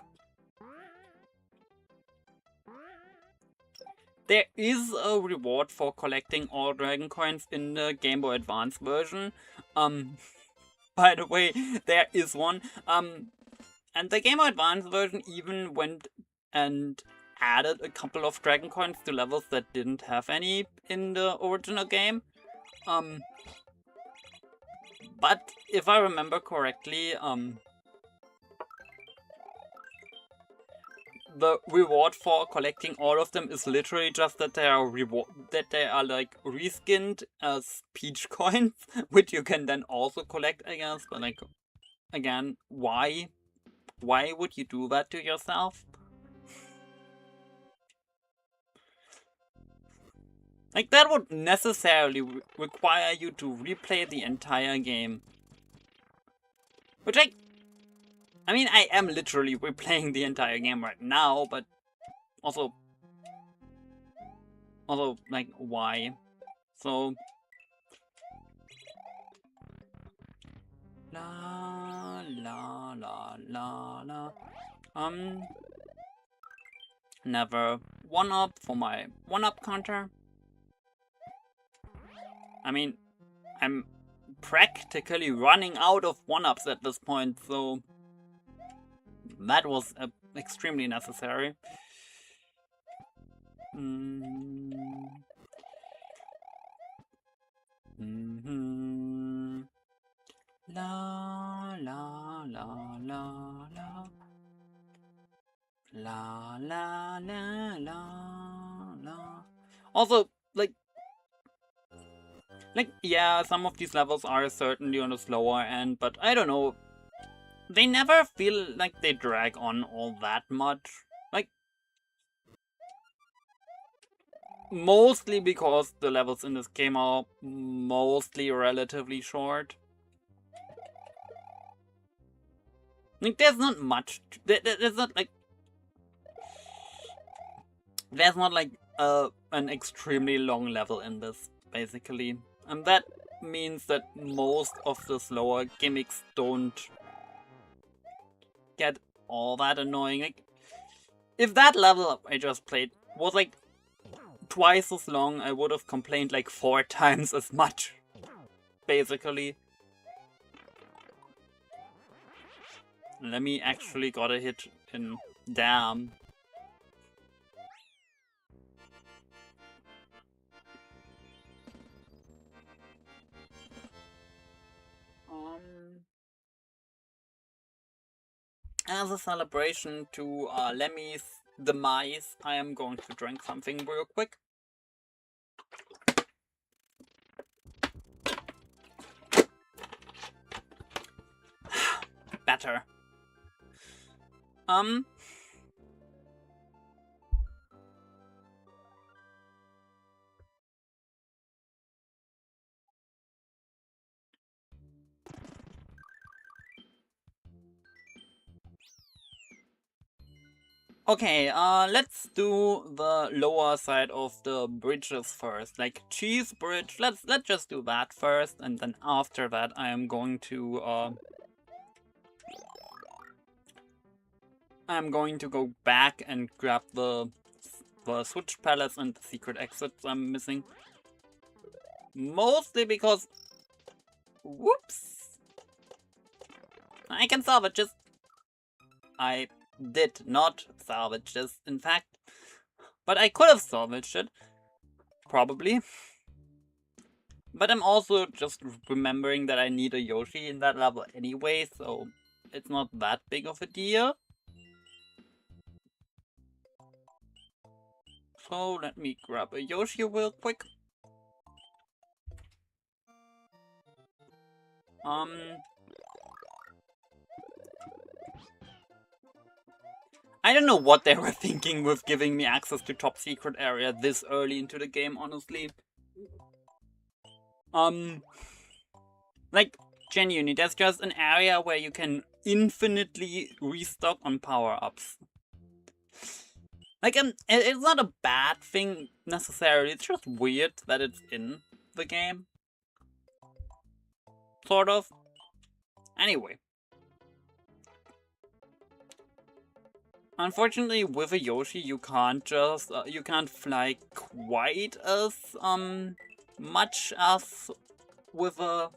S1: There is a reward for collecting all dragon coins in the Game Boy Advance version. By the way, there is one. And the Game Boy Advance version even went and added a couple of dragon coins to levels that didn't have any in the original game. But if I remember correctly, the reward for collecting all of them is literally just that they are like reskinned as peach coins, which you can then also collect, I guess. But like, again, why would you do that to yourself? Like, that would necessarily require you to replay the entire game. Which I mean, I am literally replaying the entire game right now, but also, like, why? So, la la la la la. Never 1-up for my 1-up counter. I mean, I'm practically running out of 1-ups at this point, so that was extremely necessary. La la la la la. La la la la la. Also, yeah, some of these levels are certainly on the slower end, but I don't know. They never feel like they drag on all that much. Like, mostly because the levels in this game are mostly relatively short. Like, there's not much. There's not like. There's not like an extremely long level in this, basically. And that means that most of the slower gimmicks don't get all that annoying. Like, if that level I just played was like twice as long, I would have complained like 4 times as much, basically. Lemmy actually got a hit in damn. As a celebration to Lemmy's demise, I am going to drink something real quick. Better. Okay, let's do the lower side of the bridges first, like Cheese Bridge. Let's just do that first, and then after that I am going to go back and grab the switch pallets and the secret exits I'm missing. Mostly because, whoops, I can salvage this. I did not salvage this, in fact. But I could have salvaged it. Probably. But I'm also just remembering that I need a Yoshi in that level anyway, so it's not that big of a deal. So let me grab a Yoshi real quick. I don't know what they were thinking with giving me access to top secret area this early into the game, honestly. Like, genuinely, that's just an area where you can infinitely restock on power-ups. Like, it's not a bad thing necessarily, it's just weird that it's in the game. Sort of. Anyway. Unfortunately, with a Yoshi, you can't just, you can't fly quite as, much as with a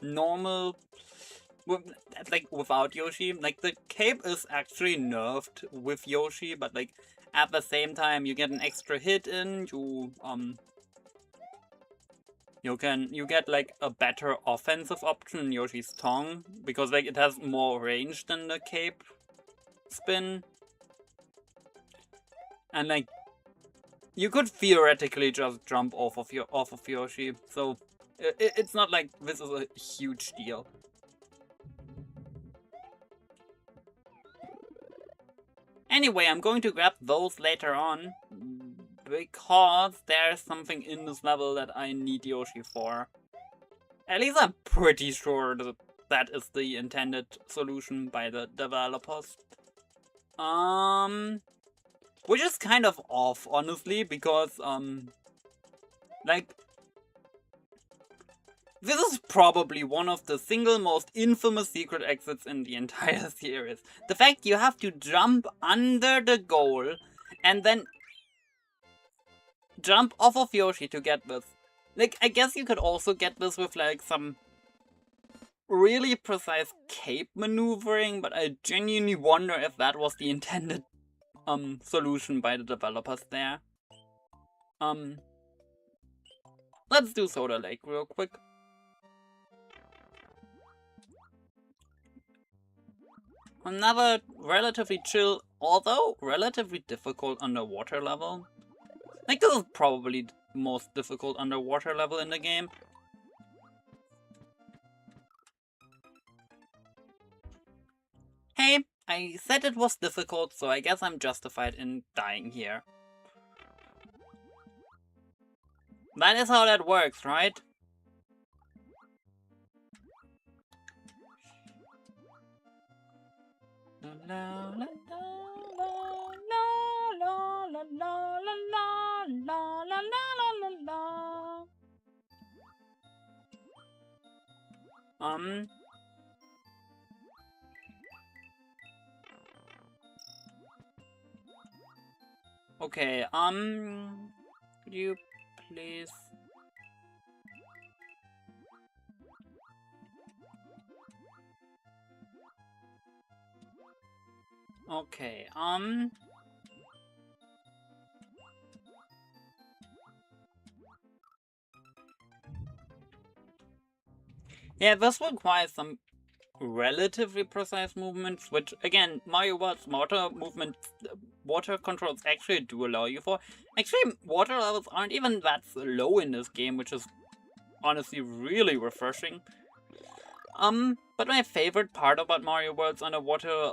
S1: normal, like, without Yoshi. Like, the cape is actually nerfed with Yoshi, but, like, at the same time, you get an extra hit in, you get, like, a better offensive option in Yoshi's tongue, because, like, it has more range than the cape spin. And, like, you could theoretically just jump off of Yoshi, so it's not like this is a huge deal. Anyway, I'm going to grab those later on, because there's something in this level that I need Yoshi for. At least I'm pretty sure that is the intended solution by the developers. Which is kind of off, honestly, because, like, this is probably one of the single most infamous secret exits in the entire series. The fact you have to jump under the goal and then jump off of Yoshi to get this. Like, I guess you could also get this with, like, some really precise cape maneuvering, but I genuinely wonder if that was the intended solution by the developers there. Let's do Soda Lake real quick. Another relatively chill, although relatively difficult underwater level. Like, this is probably the most difficult underwater level in the game. Hey, I said it was difficult, so I guess I'm justified in dying here. That is how that works, right? La la la la la la la la la la la la la. Okay, could you please... Okay, yeah, this requires some relatively precise movements, which, again, Mario World's water controls actually do allow you for. Actually, water levels aren't even that low in this game, which is honestly really refreshing. But my favorite part about Mario World's underwater,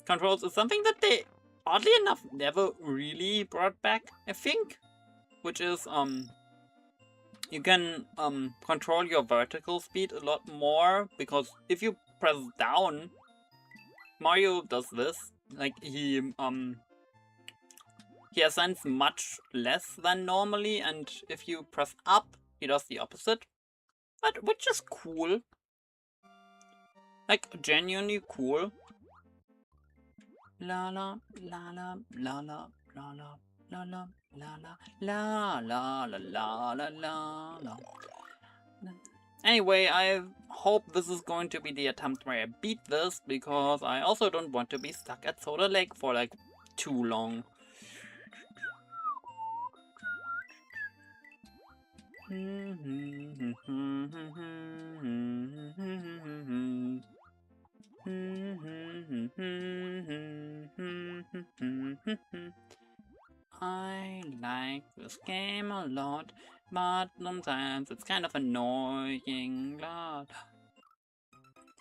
S1: controls is something that they, oddly enough, never really brought back, I think. Which is, you can, control your vertical speed a lot more, because if you press down, Mario does this. Like, he ascends much less than normally, and if you press up, he does the opposite. But, which is cool. Like, genuinely cool. La la la la la la la la la la la la la la la la la la. Anyway, I hope this is going to be the attempt where I beat this, because I also don't want to be stuck at Soda Lake for like too long. I like this game a lot, but sometimes it's kind of annoying.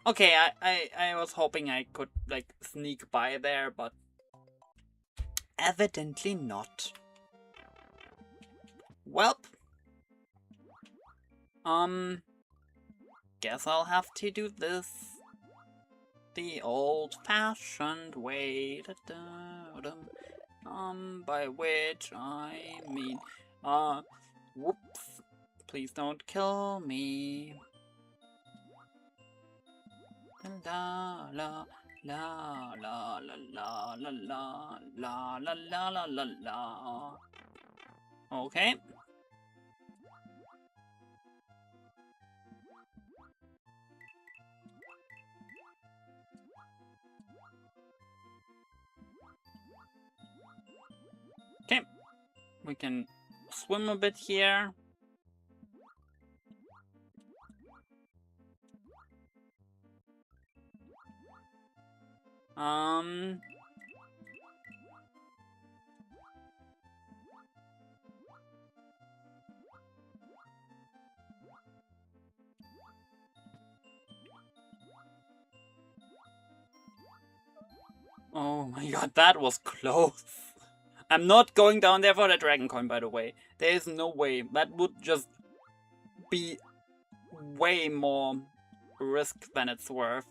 S1: Okay, I was hoping I could like sneak by there, but evidently not. Welp. Guess I'll have to do this the old-fashioned way. By which I mean, whoops. Please don't kill me. La la la la la la la la la la la la la. Okay. Okay. We can swim a bit here. Oh my god, that was close. I'm not going down there for the dragon coin, by the way. There is no way. That would just be way more risk than it's worth.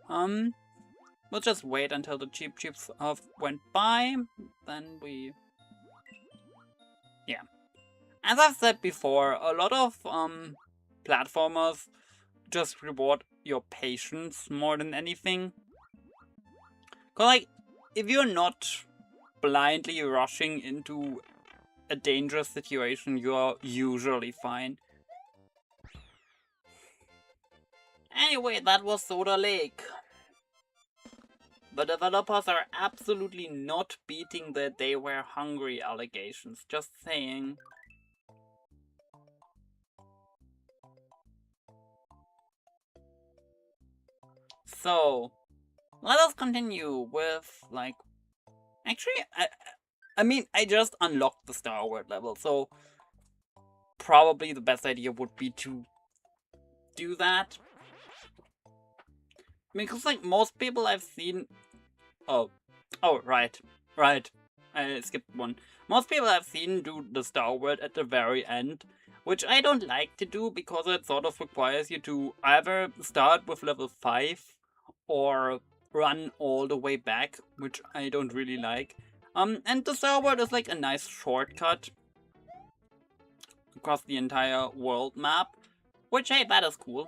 S1: We'll just wait until the Cheep Cheeps went by, then we... Yeah. As I've said before, a lot of platformers just reward your patience more than anything. Cause like, if you're not blindly rushing into a dangerous situation, you're usually fine. Anyway, that was Soda Lake. The developers are absolutely not beating the "they were hungry" allegations, just saying. So, let us continue with, like... Actually, I mean, I just unlocked the Star Wars level, so... Probably the best idea would be to do that. Because, like, most people I've seen... Oh, right. I skipped one. Most people I've seen do the Star Wars at the very end, which I don't like to do because it sort of requires you to either start with level 5 or run all the way back, which I don't really like. And the Star Wars is like a nice shortcut across the entire world map, which, hey, that is cool.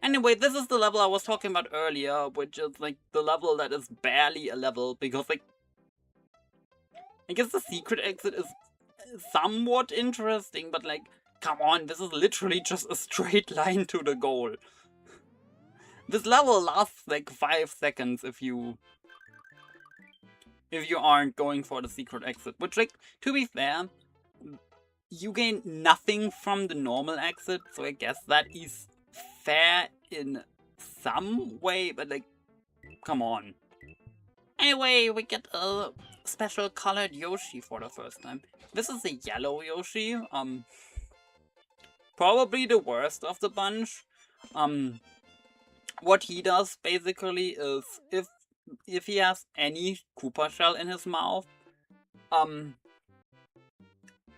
S1: Anyway, this is the level I was talking about earlier, which is like the level that is barely a level, because like, I guess the secret exit is somewhat interesting, but like, come on, this is literally just a straight line to the goal. This level lasts like 5 seconds if you aren't going for the secret exit, which, like, to be fair, you gain nothing from the normal exit, so I guess that is fair in some way, but like, come on. Anyway, we get a special colored Yoshi for the first time. This is a yellow Yoshi, probably the worst of the bunch. What he does basically is, if he has any Koopa shell in his mouth,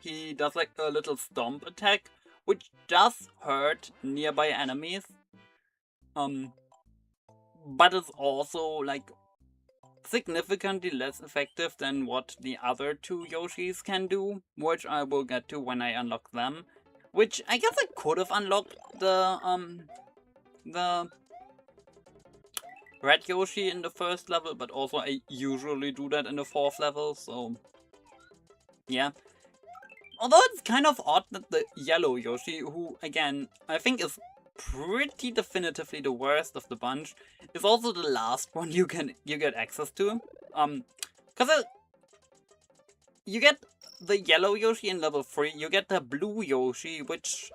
S1: he does like a little stomp attack, which does hurt nearby enemies. But it's also like significantly less effective than what the other two Yoshis can do, which I will get to when I unlock them. Which I guess I could have unlocked the red Yoshi in the first level, but also I usually do that in the 4th level, so yeah. Although it's kind of odd that the yellow Yoshi, who again I think is pretty definitively the worst of the bunch, is also the last one you get access to. Cause you get the yellow Yoshi in level 3, you get the blue Yoshi, which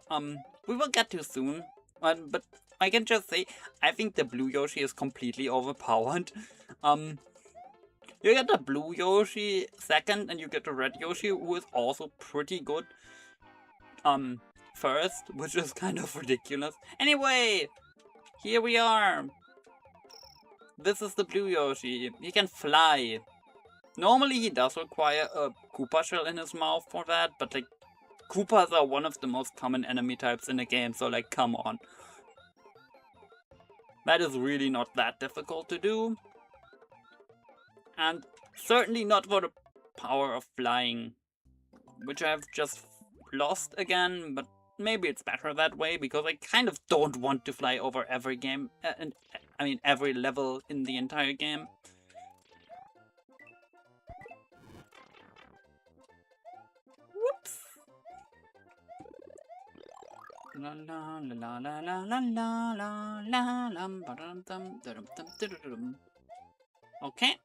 S1: we will get to soon. But I can just say, I think the blue Yoshi is completely overpowered. You get the blue Yoshi second, and you get the red Yoshi, who is also pretty good first, which is kind of ridiculous. Anyway, here we are. This is the blue Yoshi. He can fly. Normally he does require a Koopa shell in his mouth for that, but like, Koopas are one of the most common enemy types in the game, so like, come on. That is really not that difficult to do. And certainly not for the power of flying, which I've just lost again, but maybe it's better that way, because I kind of don't want to fly over every game, I mean every level in the entire game. Whoops! La la la la la la la la la la la. Okay.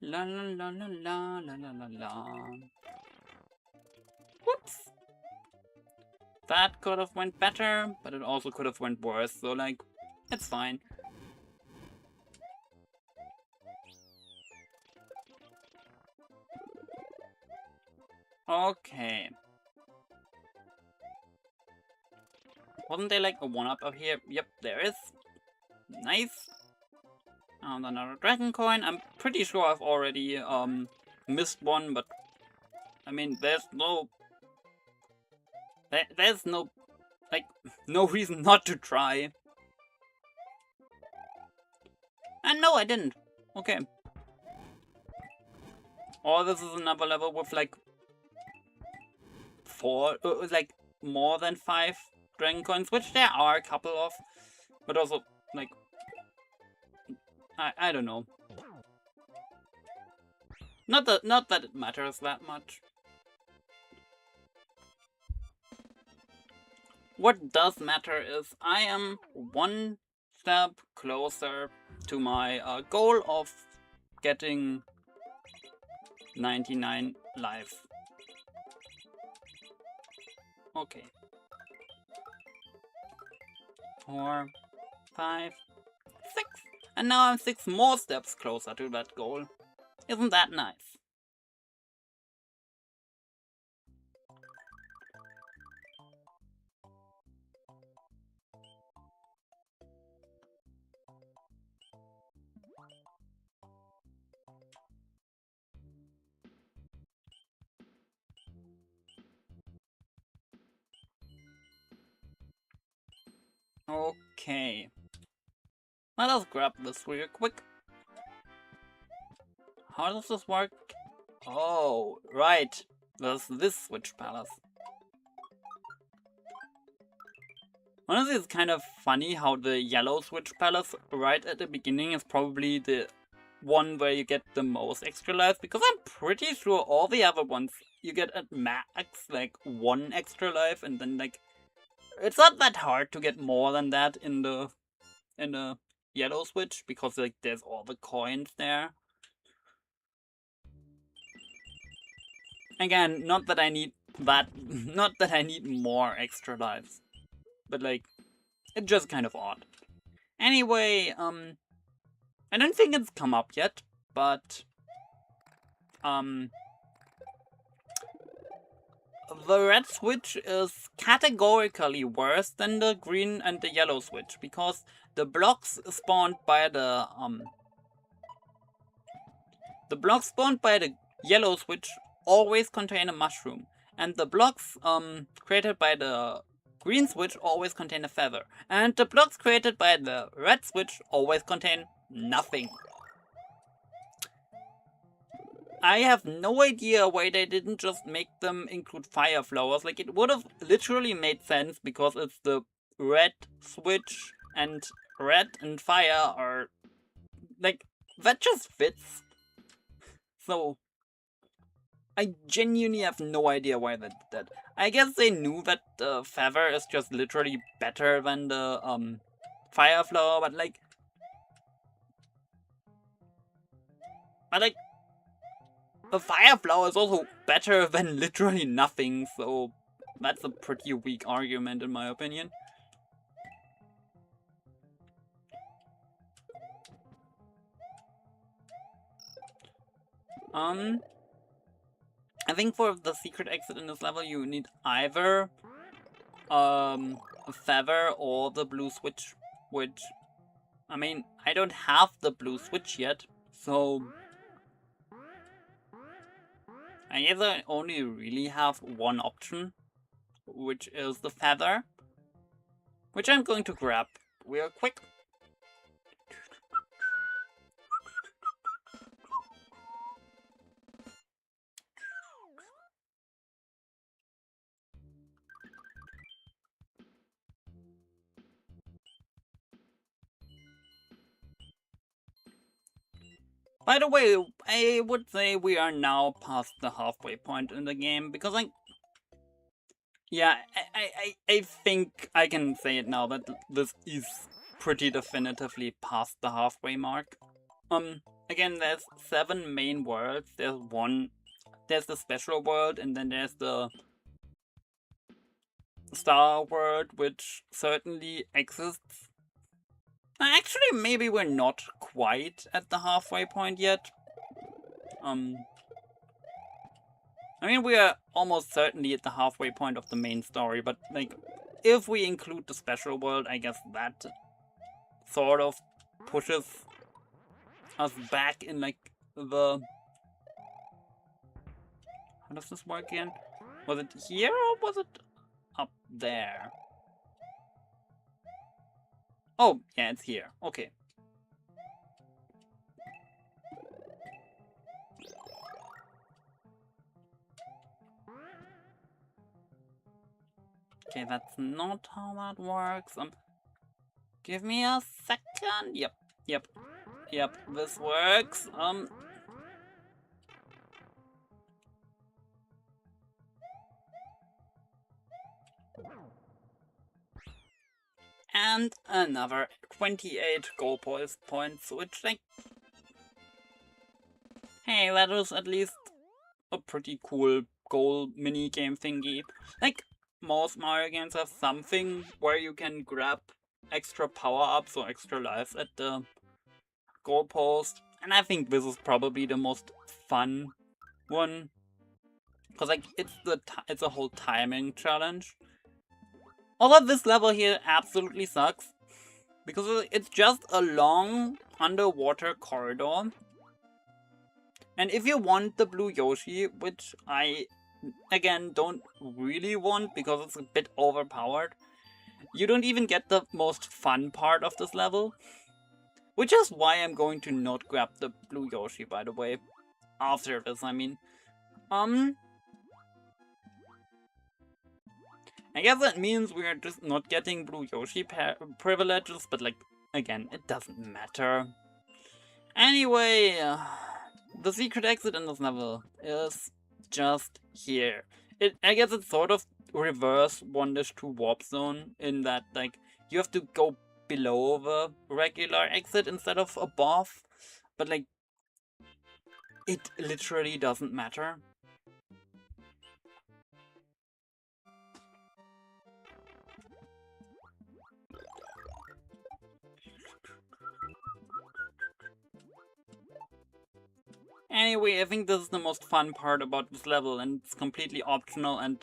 S1: La la la la la la la la la. Whoops! That could have went better, but it also could have went worse, so like, it's fine. Okay. Wasn't there like a 1-up up here? Yep, there is. Nice. And another dragon coin. I'm pretty sure I've already missed one, but I mean, there's no like, no reason not to try. And no, I didn't. Okay. Or this is another level with like 4, like more than 5 dragon coins, which there are a couple of, but also like, I don't know. Not that it matters that much. What does matter is I am 1 step closer to my goal of getting 99 lives. Okay. 4, 5, 6. And now I'm 6 more steps closer to that goal. Isn't that nice? Okay. Let us grab this real quick. How does this work? Oh, right. There's this switch palace. Honestly, it's kind of funny how the yellow switch palace right at the beginning is probably the one where you get the most extra life, because I'm pretty sure all the other ones you get at max like 1 extra life, and then like it's not that hard to get more than that in the yellow switch, because like there's all the coins there. Again, not that I need that, not that I need more extra lives, but like it's just kind of odd. Anyway, I don't think it's come up yet, but the red switch is categorically worse than the green and the yellow switch, because the blocks spawned by the yellow switch always contain a mushroom, and the blocks created by the green switch always contain a feather, and the blocks created by the red switch always contain nothing. I have no idea why they didn't just make them include fire flowers. Like, it would have literally made sense, because it's the red switch, and red and fire are like, that just fits. So I genuinely have no idea why they did that. I guess they knew that the feather is just literally better than the fire flower, but like the fire flower is also better than literally nothing, so that's a pretty weak argument in my opinion. I think for the secret exit in this level you need either a feather or the blue switch, which, I mean, I don't have the blue switch yet, so I guess I only really have one option, which is the feather, which I'm going to grab real quick. By the way, I would say we are now past the halfway point in the game, because I think I can say it now that this is pretty definitively past the halfway mark. Again, there's 7 main worlds. There's the special world, and then there's the star world, which certainly exists. Actually, maybe we're not quite at the halfway point yet. I mean, we are almost certainly at the halfway point of the main story, but like, if we include the special world, I guess that sort of pushes us back in like the... How does this work again? Was it here or was it up there? Oh, yeah, it's here. Okay. Okay, that's not how that works. Give me a second. Yep, this works. And another 28 goal points, which, like, hey, that was at least a pretty cool goal mini game thingy. Like, most Mario games have something where you can grab extra power-ups or extra lives at the goalpost. And I think this is probably the most fun one. Because, like, it's a whole timing challenge. Although this level here absolutely sucks. Because it's just a long underwater corridor. And if you want the blue Yoshi, which I, again, don't really want because it's a bit overpowered, you don't even get the most fun part of this level. Which is why I'm going to not grab the blue Yoshi, by the way. After this, I mean. I guess that means we're just not getting blue Yoshi privileges, but like, again, it doesn't matter. Anyway, the secret exit in this level is just here. I guess it's sort of reverse 1-2 warp zone in that, like, you have to go below the regular exit instead of above, but like, it literally doesn't matter. Anyway, I think this is the most fun part about this level, and it's completely optional, and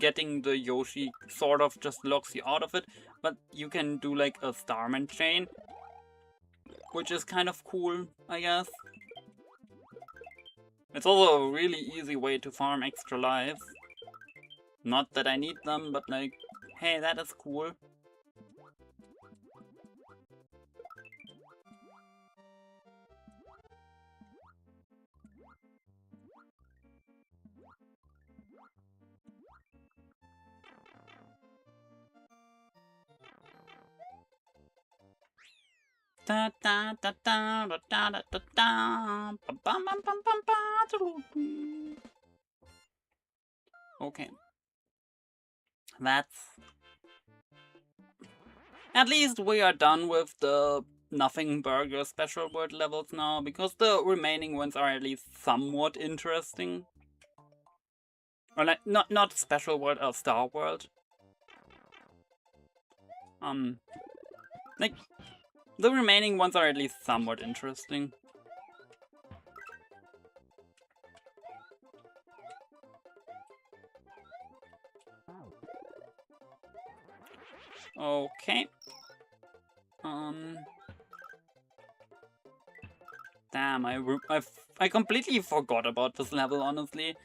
S1: getting the Yoshi sort of just locks you out of it, but you can do like a Starman chain, which is kind of cool, I guess. It's also a really easy way to farm extra lives. Not that I need them, but like, hey, that is cool. Da da da da da da da da da. Okay. That's... At least we are done with the Nothing Burger special world levels now, because the remaining ones are at least somewhat interesting. Or like, not special world, Star World. Like, the remaining ones are at least somewhat interesting. Okay. Damn, I completely forgot about this level, honestly.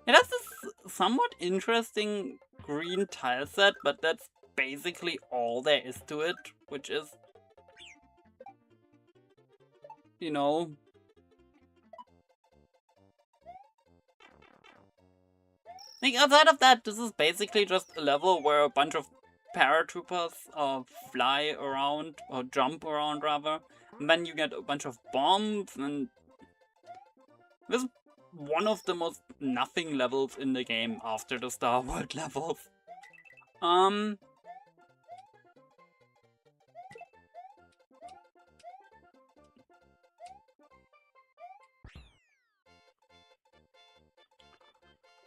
S1: It has this somewhat interesting green tile set, but that's basically all there is to it, which is, you know... Like, outside of that, this is basically just a level where a bunch of paratroopers fly around, or jump around rather, and then you get a bunch of bombs, and this is one of the most nothing levels in the game after the Star World levels.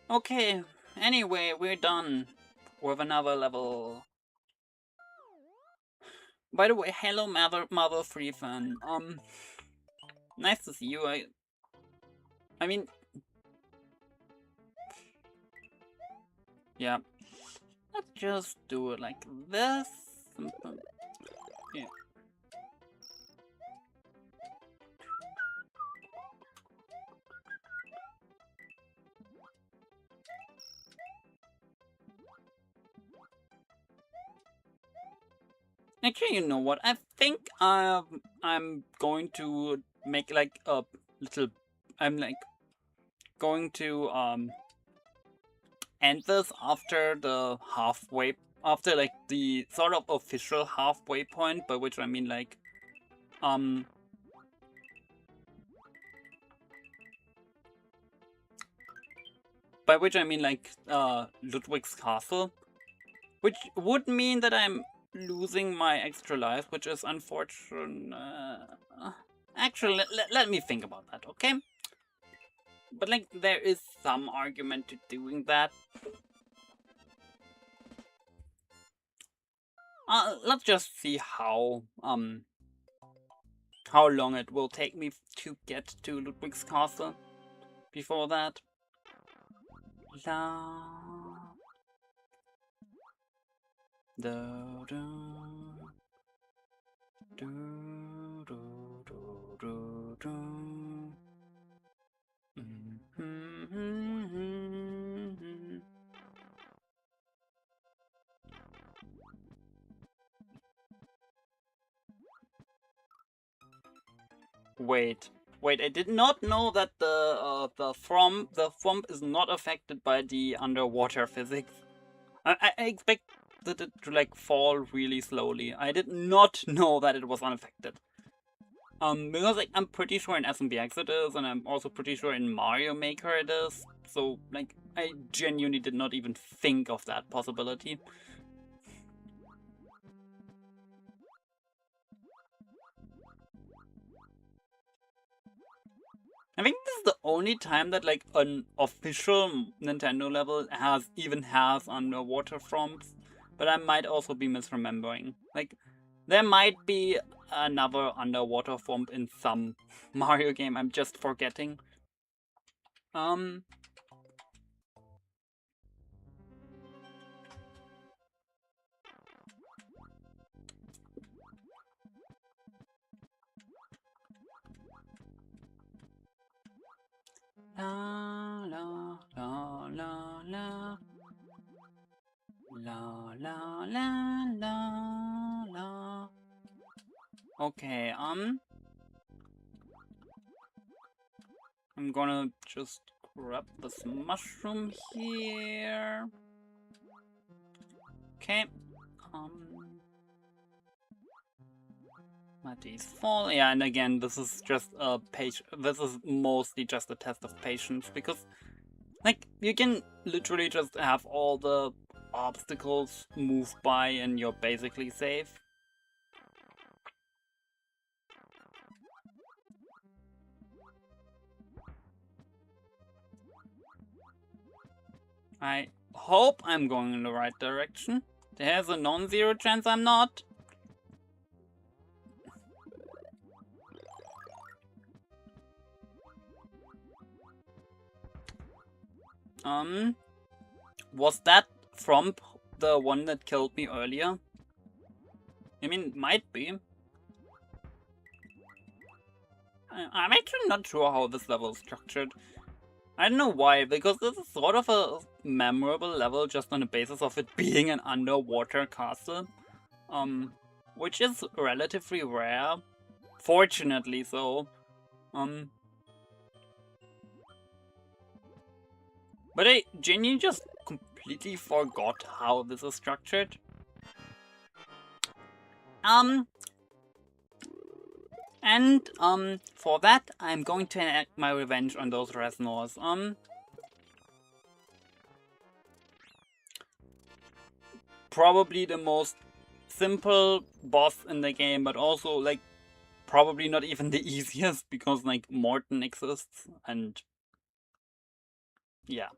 S1: Okay, anyway, we're done with another level. By the way, hello Mother Free Fan. Nice to see you. I mean, yeah. Let's just do it like this. Yeah. Actually, you know what? I think I'm going to make like a little... I'm like going to end this after the halfway... After like the sort of official halfway point, by which I mean like... By which I mean like Ludwig's castle. Which would mean that I'm losing my extra life, which is unfortunate. Actually, let me think about that, okay? But like, there is some argument to doing that. Let's just see how long it will take me to get to Ludwig's castle. Before that, la do do do do do do do. Wait, I did not know that the thwomp is not affected by the underwater physics. I expected it to like fall really slowly. I did not know that it was unaffected. Because like I'm pretty sure in SMBX it is, and I'm also pretty sure in Mario Maker it is. So like I genuinely did not even think of that possibility. I think this is the only time that like an official Nintendo level has underwater thwomps, but I might also be misremembering. Like, there might be another underwater thwomp in some Mario game I'm just forgetting. La la la la la la la la la la. Okay, I'm gonna just grab this mushroom here. Okay. Let these fall. Yeah, and again, this is just a this is mostly just a test of patience, because like you can literally just have all the obstacles move by and you're basically safe. I hope I'm going in the right direction. There's a non-zero chance I'm not. Was that from the one that killed me earlier? I mean, might be. I'm actually not sure how this level is structured. I don't know why, because this is sort of a memorable level just on the basis of it being an underwater castle. Which is relatively rare. Fortunately so. But I genuinely just completely forgot how this is structured. And for that I'm going to enact my revenge on those Resnors. Probably the most simple boss in the game, but also like probably not even the easiest, because like Morton exists, and yeah.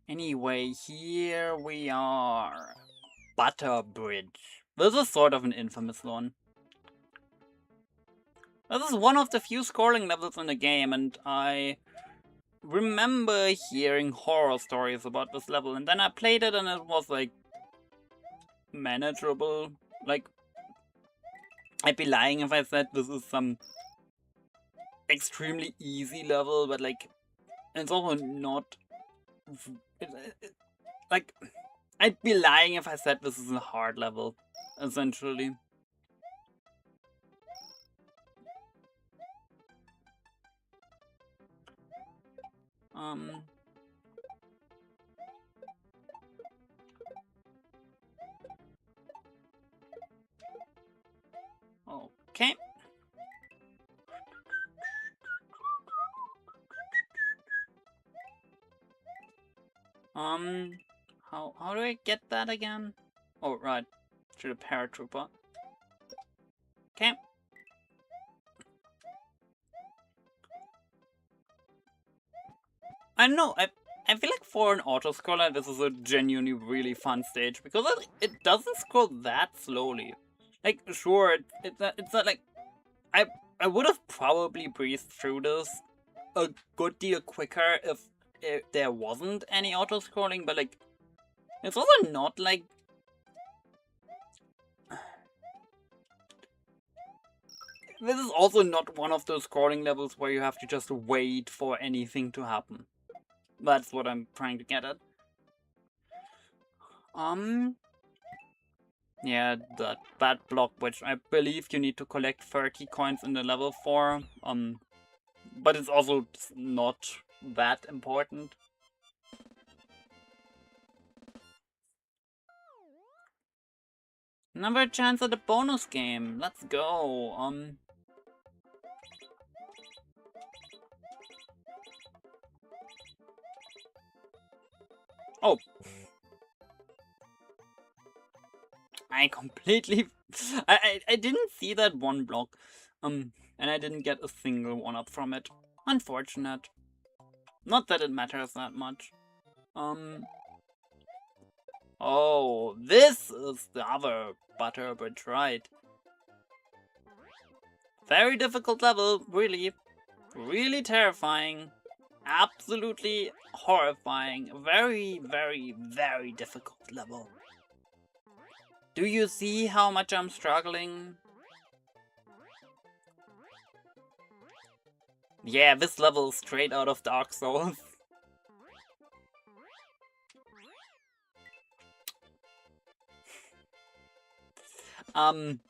S1: Anyway, here we are. Butter Bridge. This is sort of an infamous one. This is one of the few scrolling levels in the game, and I remember hearing horror stories about this level, and then I played it and it was like manageable. Like, I'd be lying if I said this is some extremely easy level, but like it's also not like, I'd be lying if I said this is a hard level, essentially. Okay. How do I get that again? Oh, right. To the paratrooper. Okay. I don't know, I feel like for an auto-scroller, this is a genuinely really fun stage, because it doesn't scroll that slowly. Like, sure, it's not like... I would have probably breezed through this a good deal quicker if there wasn't any auto-scrolling, but like, it's also not like... This is also not one of those scrolling levels where you have to just wait for anything to happen. That's what I'm trying to get at. Yeah, that block, which I believe you need to collect 30 coins in the level for. But it's also not that important. Another chance at a bonus game. Let's go. Oh. I completely... I didn't see that one block. And I didn't get a single one-up from it. Unfortunate. Not that it matters that much. Oh, this is the other butter bridge, right? Very difficult level, really. Really terrifying. Absolutely horrifying. Very, very, very difficult level. Do you see how much I'm struggling? Yeah, this level is straight out of Dark Souls. I'm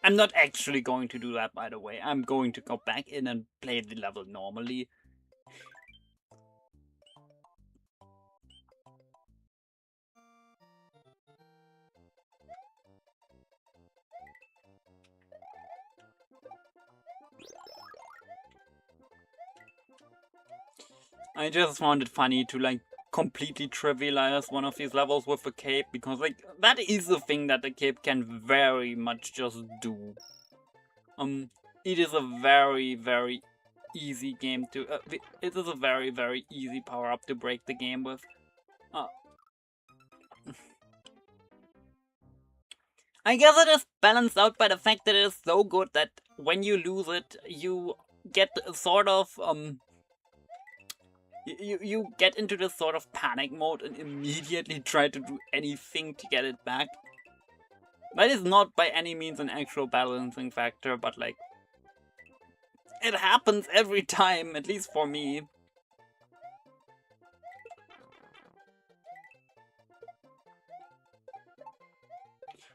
S1: not actually going to do that, by the way. I'm going to go back in and play the level normally. I just found it funny to like completely trivialize one of these levels with a cape, because like that is the thing that the cape can very much just do. It is a very, very easy game to... it is a very, very easy power-up to break the game with. I guess it is balanced out by the fact that it is so good that when you lose it, you get sort of... You get into this sort of panic mode and immediately try to do anything to get it back. That is not by any means an actual balancing factor, but like... it happens every time, at least for me.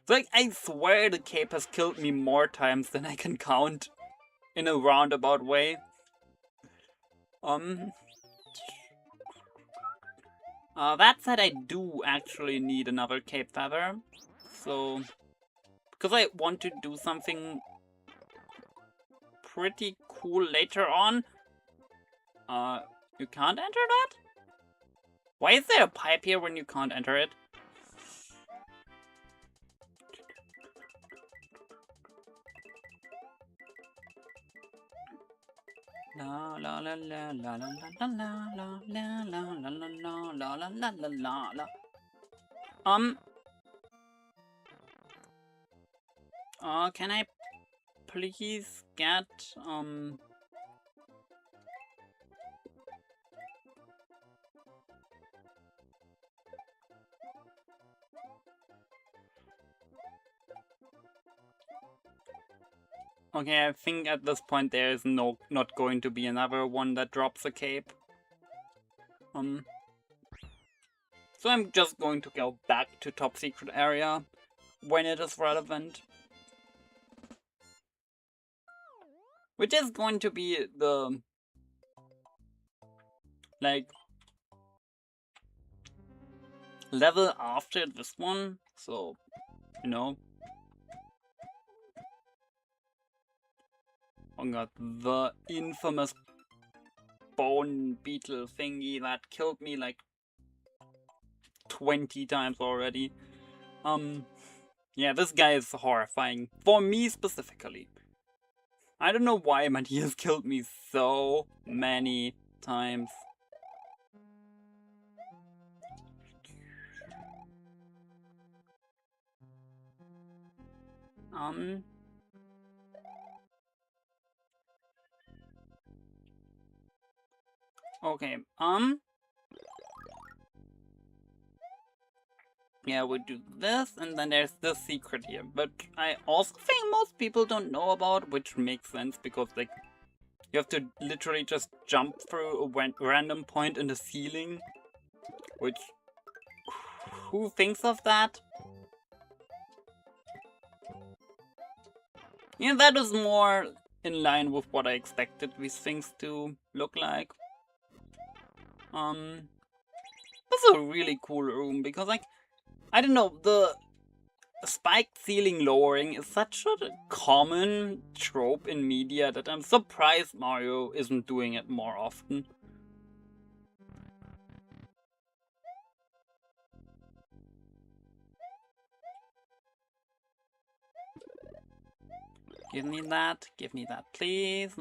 S1: So, like, I swear the cape has killed me more times than I can count. In a roundabout way. That said, I do actually need another cape feather. So... because I want to do something pretty cool later on. You can't enter that? Why is there a pipe here when you can't enter it? La la la la la la la la la la la la la la la la la la. Can I please get Okay, I think at this point there is not going to be another one that drops a cape. So I'm just going to go back to top secret area when it is relevant. Which is going to be the... like... level after this one, so, you know. Oh god, the infamous bone beetle thingy that killed me like 20 times already. Yeah, this guy is horrifying. For me specifically. I don't know why, but he has killed me so many times. Okay, yeah, we do this, and then there's the secret here. But I also think most people don't know about, which makes sense, because, like, you have to literally just jump through a random point in the ceiling, which... Who thinks of that? Yeah, that is more in line with what I expected these things to look like. This is a really cool room, because, like, I don't know, the spiked ceiling lowering is such a common trope in media that I'm surprised Mario isn't doing it more often. Give me that, please.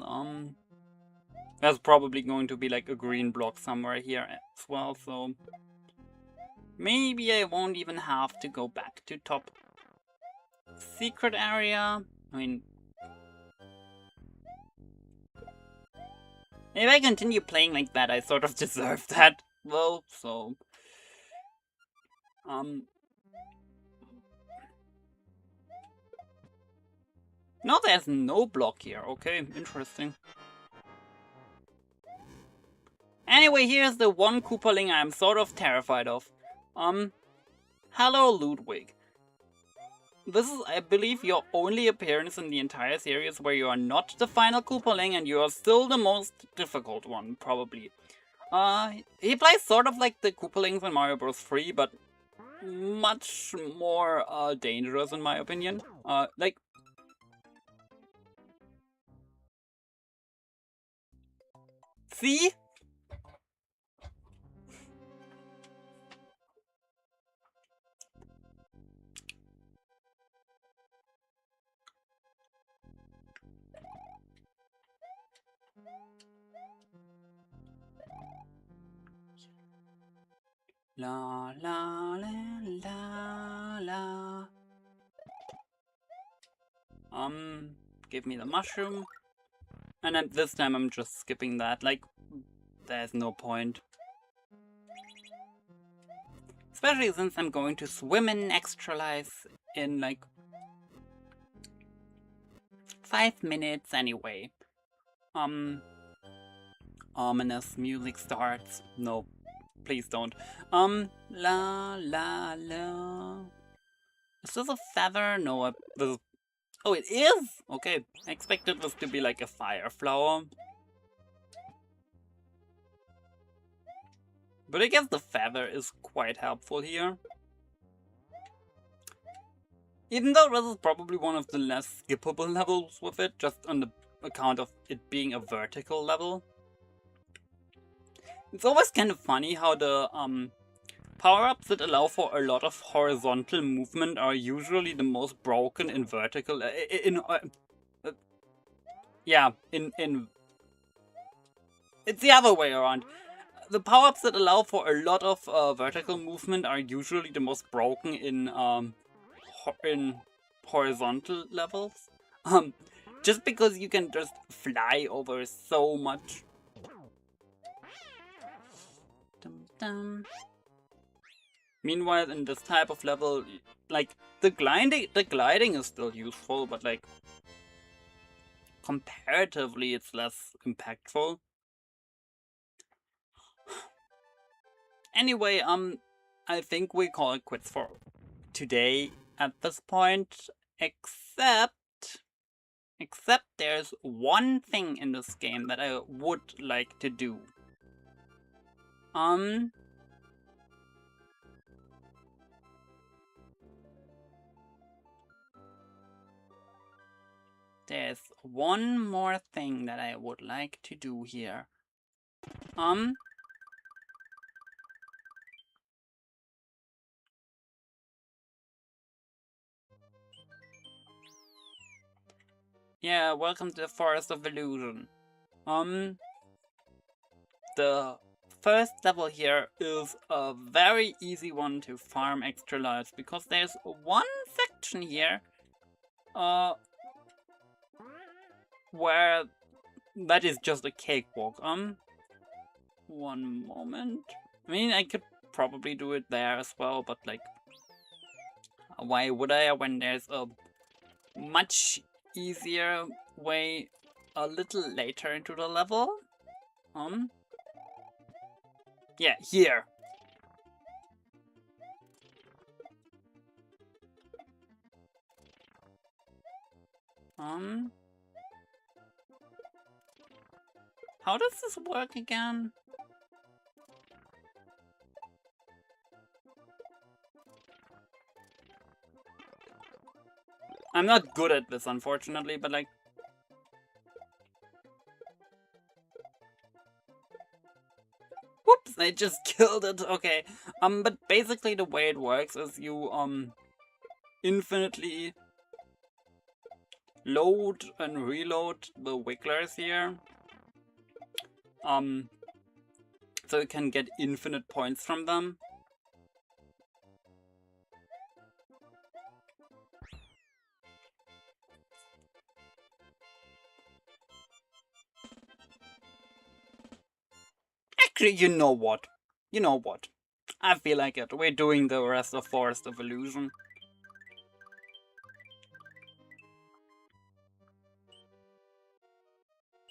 S1: There's probably going to be like a green block somewhere here as well, so maybe I won't even have to go back to top secret area. I mean, if I continue playing like that, I sort of deserve that, though, so... No, there's no block here. Okay, interesting. Anyway, here's the one Koopaling I'm sort of terrified of. Hello, Ludwig. This is, I believe, your only appearance in the entire series where you are not the final Koopaling and you are still the most difficult one, probably. He plays sort of like the Koopalings in Mario Bros. 3, but much more dangerous in my opinion. Like... See? La la la la la. Give me the mushroom. And then this time I'm just skipping that, like, there's no point. Especially since I'm going to swim in extra life in, like, 5 minutes anyway. Ominous music starts. No, please don't. La la la. Is this a feather? No, this... Oh, it is? Okay, I expected this to be like a fire flower. But I guess the feather is quite helpful here. Even though this is probably one of the less skippable levels with it, just on the account of it being a vertical level. It's always kind of funny how the power-ups that allow for a lot of horizontal movement are usually the most broken in vertical... It's the other way around. The power-ups that allow for a lot of vertical movement are usually the most broken in horizontal levels. Just because you can just fly over so much. Dum, dum. Meanwhile, in this type of level, like, the gliding is still useful, but, like, comparatively it's less impactful. Anyway, I think we call it quits for today at this point, except there's one thing in this game that I would like to do. There's one more thing that I would like to do here. Yeah, welcome to the Forest of Illusion. The first level here is a very easy one to farm extra lives, because there's one section here Where that is just a cakewalk. One moment. I mean, I could probably do it there as well, but like, why would I when there's a much easier way a little later into the level? Yeah, here. How does this work again? I'm not good at this, unfortunately, but like... Whoops, I just killed it. Okay. But basically the way it works is you, infinitely load and reload the wigglers here. So you can get infinite points from them. Actually, you know what? You know what? I feel like it. We're doing the rest of Forest Evolution.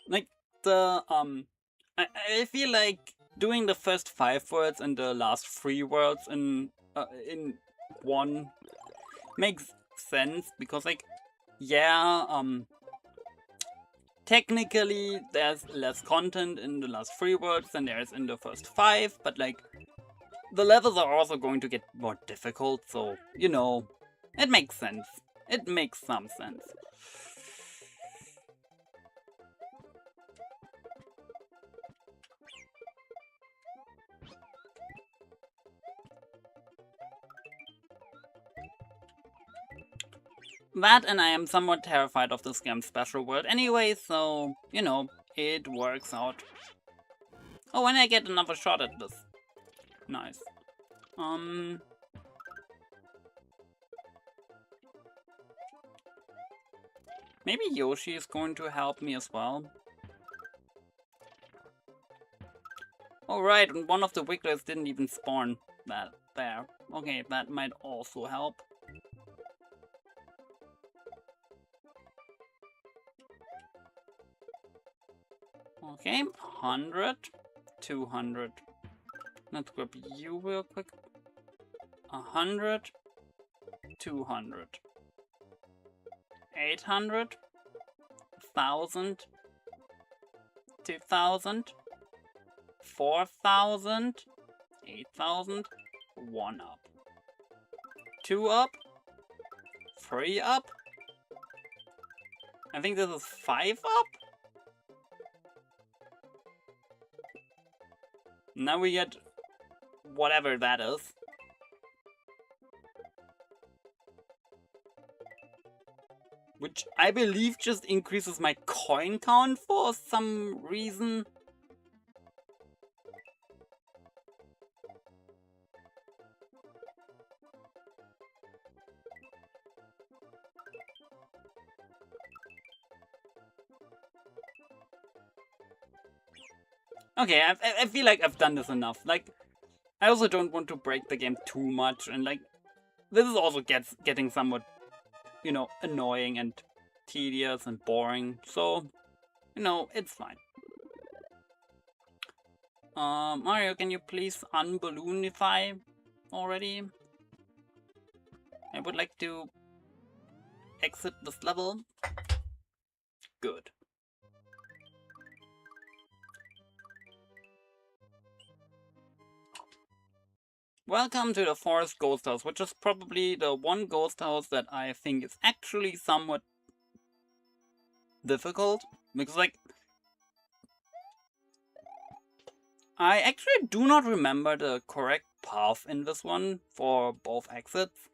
S1: Like, the, I feel like doing the first 5 worlds and the last 3 worlds in one makes sense, because, like, yeah, technically there's less content in the last 3 worlds than there is in the first 5, but, like, the levels are also going to get more difficult, so, you know, it makes sense. It makes some sense. That, and I am somewhat terrified of this game's special world anyway, so, you know, it works out. Oh, and I get another shot at this. Nice. Maybe Yoshi is going to help me as well. Oh right, and one of the wigglers didn't even spawn that there. Okay, that might also help. Okay, 100, 200. Let's grab you real quick. 100, 200. 800, 1000, 2000, 4000, 8000, 1 up. 2 up, 3 up. I think this is 5 up. Now we get whatever that is. Which I believe just increases my coin count for some reason. Okay, I feel like I've done this enough. Like, I also don't want to break the game too much, and like, this is also getting somewhat, you know, annoying and tedious and boring, so, you know, it's fine. Mario, can you please unballoonify already? I would like to exit this level. Good. Welcome to the Forest Ghost House, which is probably the one ghost house that I think is actually somewhat difficult. Because, like, I actually do not remember the correct path in this one for both exits.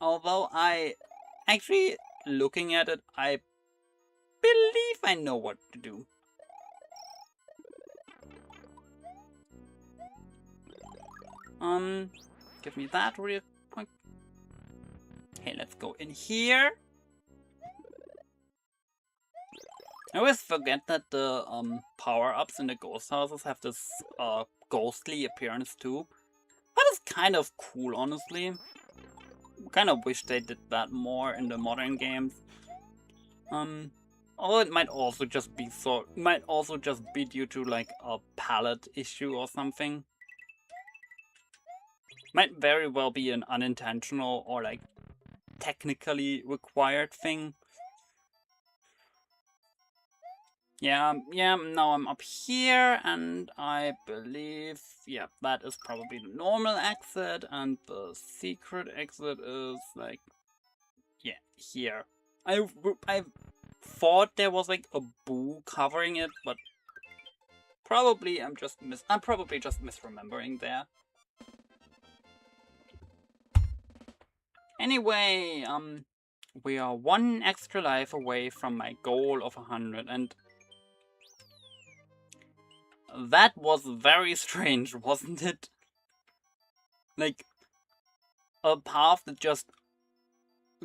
S1: Although actually, looking at it, I believe I know what to do. Give me that real quick. Okay, let's go in here. I always forget that the power-ups in the ghost houses have this ghostly appearance too. But it's kind of cool, honestly. Kind of wish they did that more in the modern games. Although it might also just be due to like a palette issue or something. Might very well be an unintentional or like technically required thing. Yeah, now I'm up here, and I believe, yeah, that is probably the normal exit, and the secret exit is, like, yeah, here. I thought there was, like, a boo covering it, but probably I'm probably just misremembering there. Anyway, we are one extra life away from my goal of 100, and that was very strange, wasn't it? Like, a path that just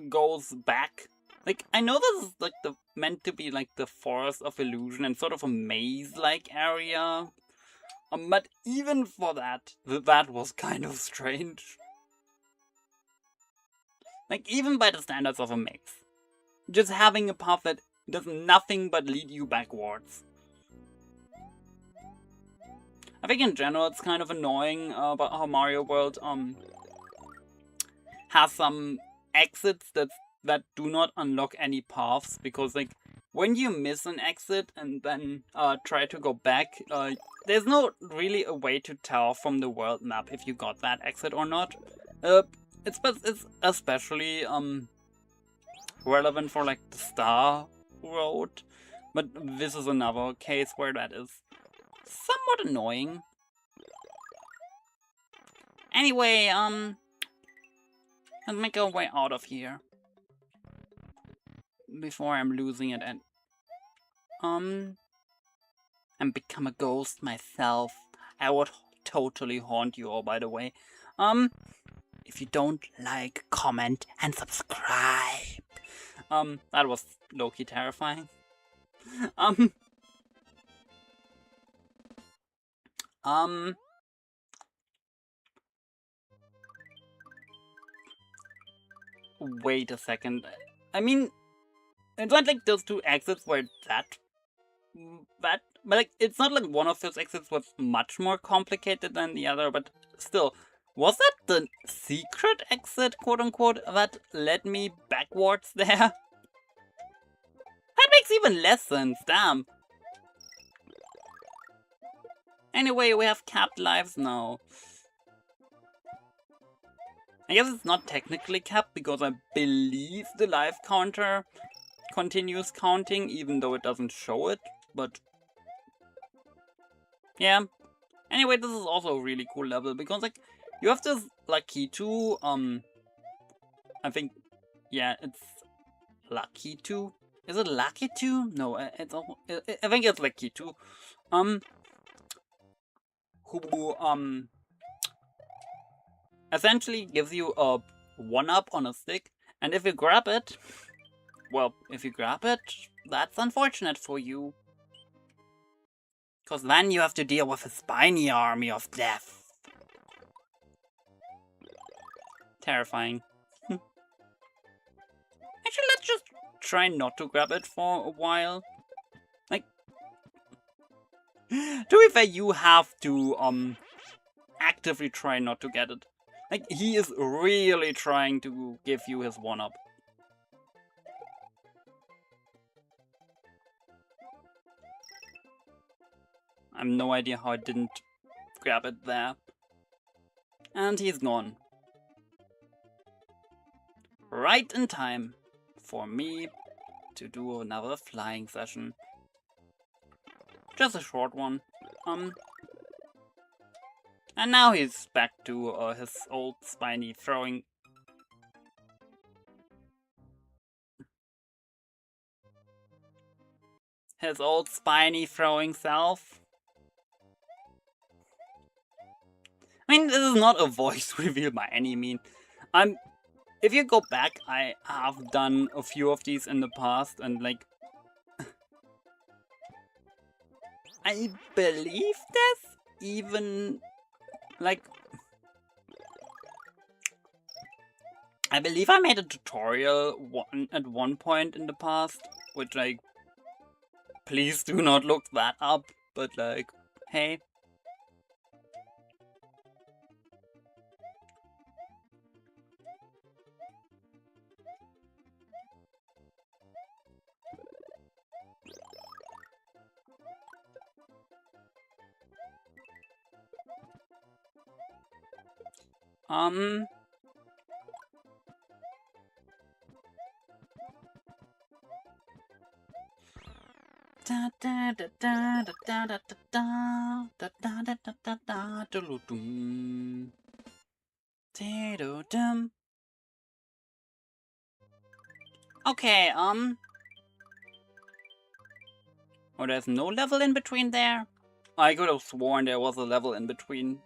S1: goes back. Like, I know this is like meant to be like the forest of illusion and sort of a maze-like area. But even for that, that was kind of strange. Like, even by the standards of a maze. Just having a path that does nothing but lead you backwards. I think in general it's kind of annoying about how Mario World has some exits that do not unlock any paths, because like when you miss an exit and then try to go back, there's not really a way to tell from the world map if you got that exit or not. It's especially relevant for like the Star Road, but this is another case where that is somewhat annoying. Anyway, let's make our way out of here before I'm losing it and become a ghost myself. I would totally haunt you all, by the way. If you don't like, comment, and subscribe. That was low-key terrifying. Wait a second. I mean, it's not like those two exits were but like, it's not like one of those exits was much more complicated than the other, but still, was that the secret exit, quote-unquote, that led me backwards there? That makes even less sense, damn. Anyway, we have capped lives now. I guess it's not technically capped, because I believe the life counter continues counting, even though it doesn't show it, but yeah. Anyway, this is also a really cool level, because like, you have this lucky 2, I think, yeah, it's lucky 2. Is it lucky 2? No, I think it's lucky 2. Who essentially gives you a 1-up on a stick, and if you grab it, well, that's unfortunate for you. Because then you have to deal with a spiny army of death. Terrifying. Actually, let's just try not to grab it for a while. Like, to be fair, you have to actively try not to get it. Like, he is really trying to give you his 1-up. I have no idea how I didn't grab it there. And he's gone. Right in time for me to do another flying session. Just a short one. And now he's back to his old spiny throwing. His old spiny throwing self. I mean, this is not a voice reveal by any means. If you go back, I have done a few of these in the past, and like, I believe there's even, like, I believe I made a tutorial at one point in the past, which, like, please do not look that up, but, like, hey. Okay, oh, there's no level in between there? I could have sworn there was a level in between.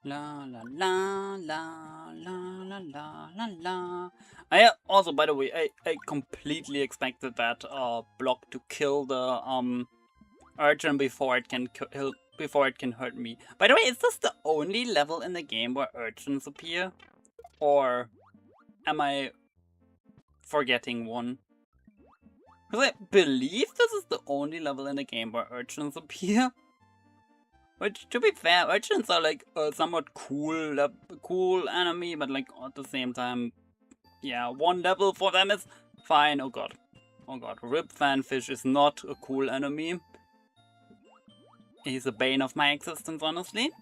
S1: La la la la la la la la la. I also, by the way, I completely expected that block to kill the urchin before it can hurt me. By the way, is this the only level in the game where urchins appear, or am I forgetting one? Because I believe this is the only level in the game where urchins appear. Which, to be fair, urchins are like a somewhat cool enemy, but like at the same time, yeah, one level for them is fine. Oh god, Rib Fanfish is not a cool enemy. He's a bane of my existence, honestly.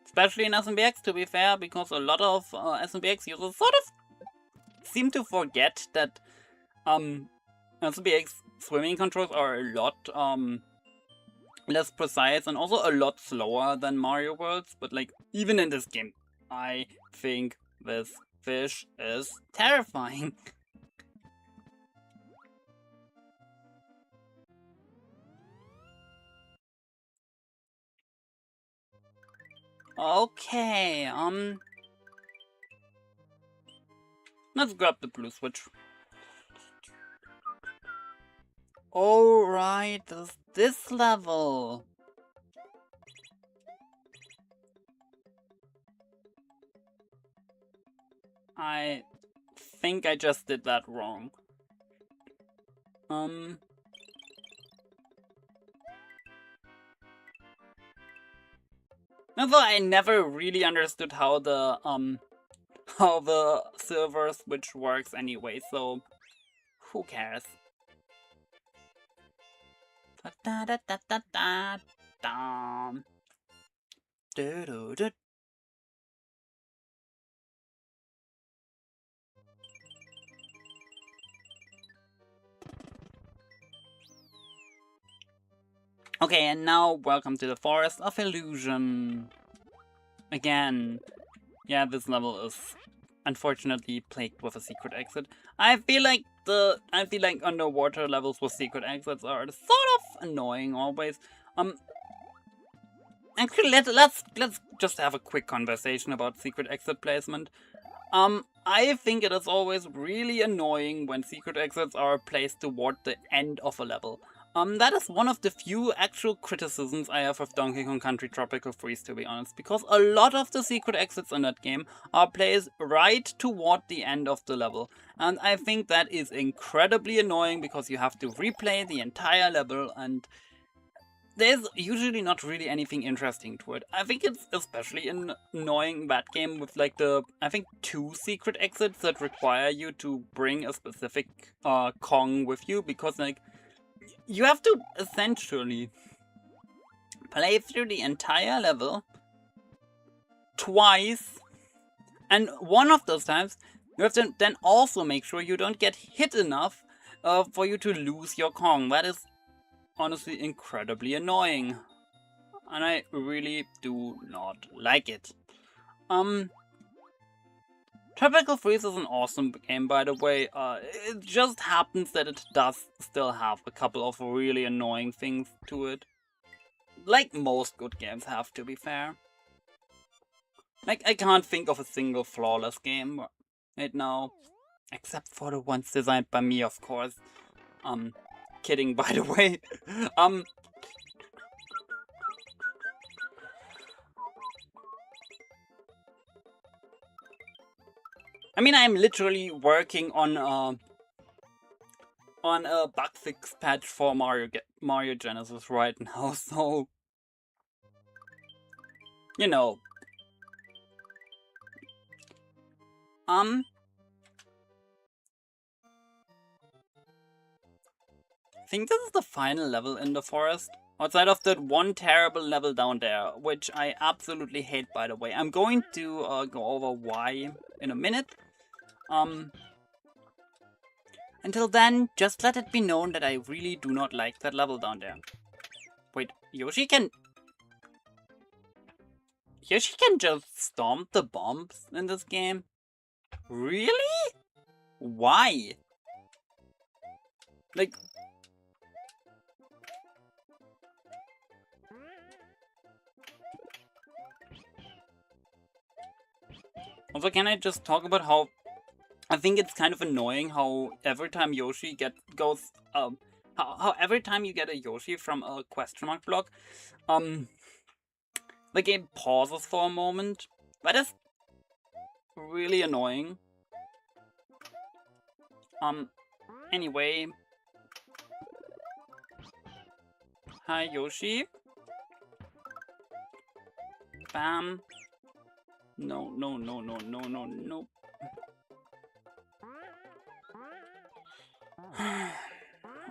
S1: Especially in SMBX, to be fair, because a lot of SMBX users sort of seem to forget that SMBX swimming controls are a lot less precise and also a lot slower than Mario Worlds, but like even in this game, I think this fish is terrifying. Okay, let's grab the blue switch. Alright, this level. I think I just did that wrong. Although I never really understood how the silver switch works anyway, so who cares? Da da da da da da. Do do do. Okay, and now welcome to the Forest of Illusion. Again, yeah, this level is unfortunately plagued with a secret exit. I feel like underwater levels with secret exits are sort of annoying always. Actually, let's just have a quick conversation about secret exit placement. I think it is always really annoying when secret exits are placed toward the end of a level. That is one of the few actual criticisms I have of Donkey Kong Country Tropical Freeze, to be honest, because a lot of the secret exits in that game are placed right toward the end of the level. And I think that is incredibly annoying because you have to replay the entire level and there's usually not really anything interesting to it. I think it's especially annoying in that game with like I think 2 secret exits that require you to bring a specific Kong with you, because like you have to essentially play through the entire level twice, and one of those times you have to then also make sure you don't get hit enough for you to lose your Kong. That is honestly incredibly annoying. And I really do not like it. Tropical Freeze is an awesome game, by the way. It just happens that it does still have a couple of really annoying things to it. Like most good games have, to be fair. Like, I can't think of a single flawless game right now. Except for the ones designed by me, of course. Kidding, by the way. I mean, I'm literally working on a bug fix patch for Mario Genesis right now, so you know. I think this is the final level in the forest. Outside of that one terrible level down there, which I absolutely hate, by the way. I'm going to go over why in a minute. Until then, just let it be known that I really do not like that level down there. Wait, Yoshi can just stomp the bombs in this game? Really? Why? Like... Also, can I just talk about how... I think it's kind of annoying how every time Yoshi goes... how every time you get a Yoshi from a question mark block, the game pauses for a moment. That is really annoying. Anyway. Hi, Yoshi. Bam. No, no, no, no, no, no, no.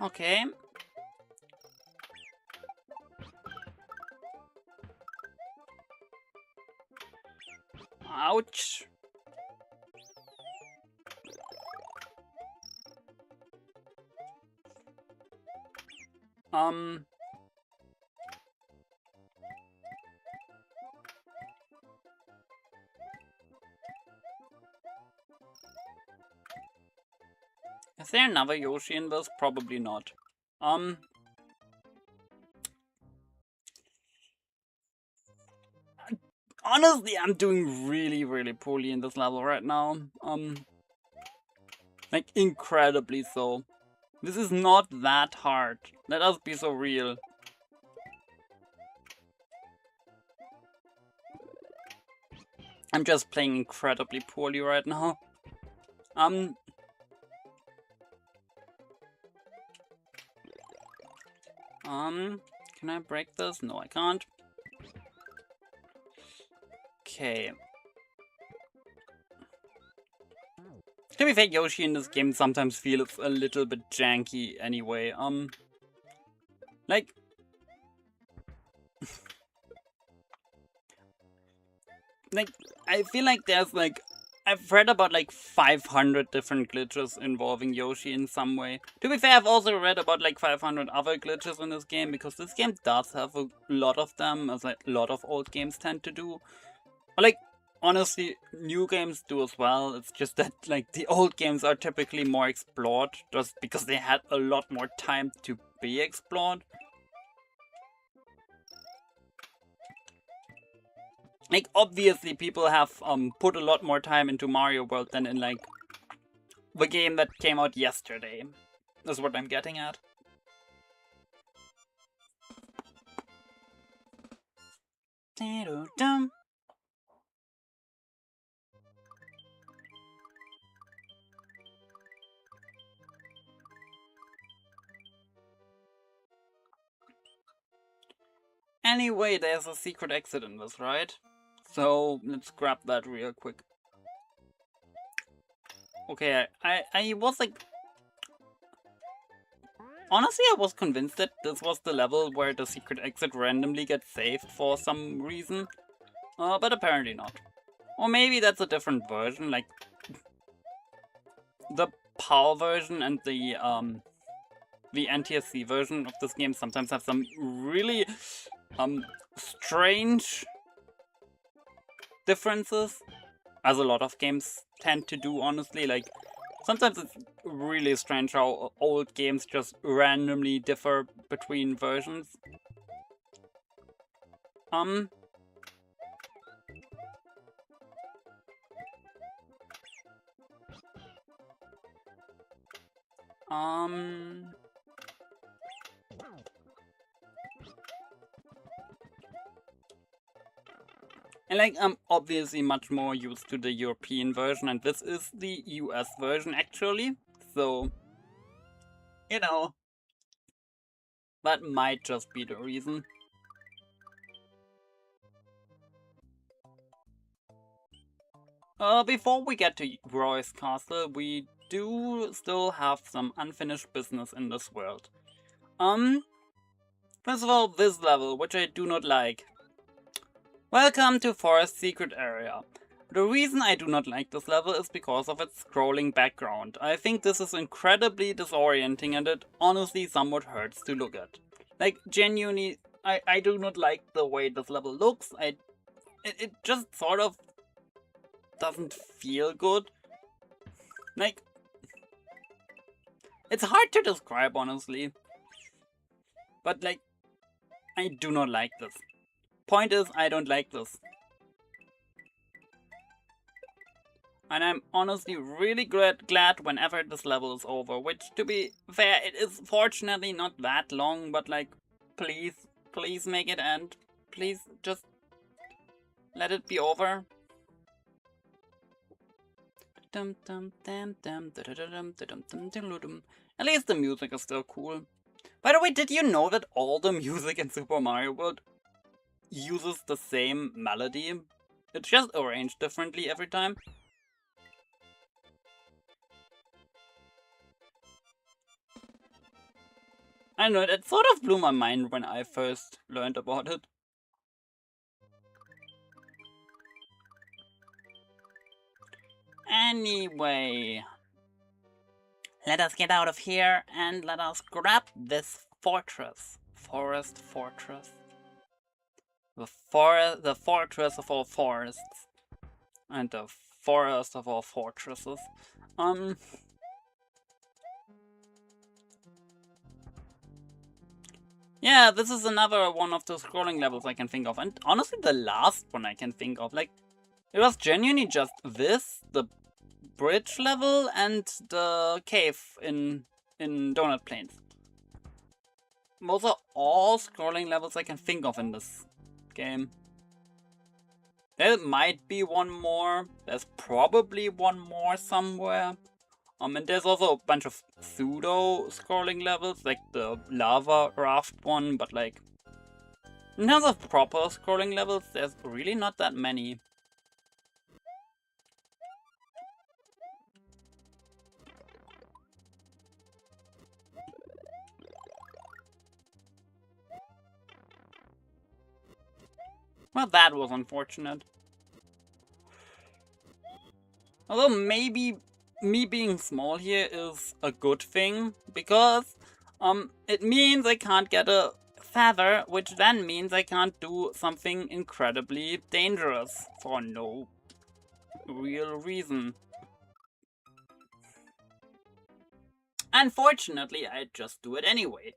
S1: Okay. Ouch. Is there another Yoshi in this? Probably not. Honestly, I'm doing really, really poorly in this level right now. Like, incredibly so. This is not that hard. Let us be so real. I'm just playing incredibly poorly right now. Can I break this? No, I can't. Okay. To be fair, Yoshi in this game sometimes feels a little bit janky anyway. Like... like, I feel like there's like... I've read about like 500 different glitches involving Yoshi in some way. To be fair, I've also read about like 500 other glitches in this game, because this game does have a lot of them, as like, a lot of old games tend to do. But like, honestly, new games do as well. It's just that like the old games are typically more explored, just because they had a lot more time to be explored. Like, obviously people have put a lot more time into Mario World than in like the game that came out yesterday. That's what I'm getting at. Anyway, there's a secret exit in this, right? So let's grab that real quick. Okay, I was like... honestly, I was convinced that this was the level where the secret exit randomly gets saved for some reason. But apparently not. Or maybe that's a different version, like... the PAL version and the NTSC version of this game sometimes have some really strange differences, as a lot of games tend to do, honestly. Like, sometimes it's really strange how old games just randomly differ between versions. Um, and like, I'm obviously much more used to the European version, and this is the US version actually, so, you know, that might just be the reason. Before we get to Roy's Castle, we do still have some unfinished business in this world. First of all, this level, which I do not like. Welcome to Forest Secret Area. The reason I do not like this level is because of its scrolling background. I think this is incredibly disorienting and it honestly somewhat hurts to look at. Like, genuinely, I do not like the way this level looks. It just sort of doesn't feel good. Like, it's hard to describe, honestly. But, like, I do not like this. Point is, I don't like this. And I'm honestly really glad whenever this level is over, which, to be fair, it is fortunately not that long, but like, please make it end. Please just let it be over. At least the music is still cool. By the way, did you know that all the music in Super Mario World uses the same melody? It's just arranged differently every time. I know, it sort of blew my mind when I first learned about it. Anyway, let us get out of here and let us grab this fortress. Forest fortress. The fortress of all forests. And the forest of all fortresses. Yeah, this is another one of those scrolling levels I can think of. And honestly, the last one I can think of. Like, it was genuinely just this, the bridge level, and the cave in Donut Plains. Those are all scrolling levels I can think of in this game. There might be one more. There's probably one more somewhere. And there's also a bunch of pseudo-scrolling levels, like the lava raft one, but like, in terms of proper scrolling levels, there's really not that many. Well, that was unfortunate. Although maybe me being small here is a good thing, because it means I can't get a feather, which then means I can't do something incredibly dangerous for no real reason. Unfortunately, I just do it anyway.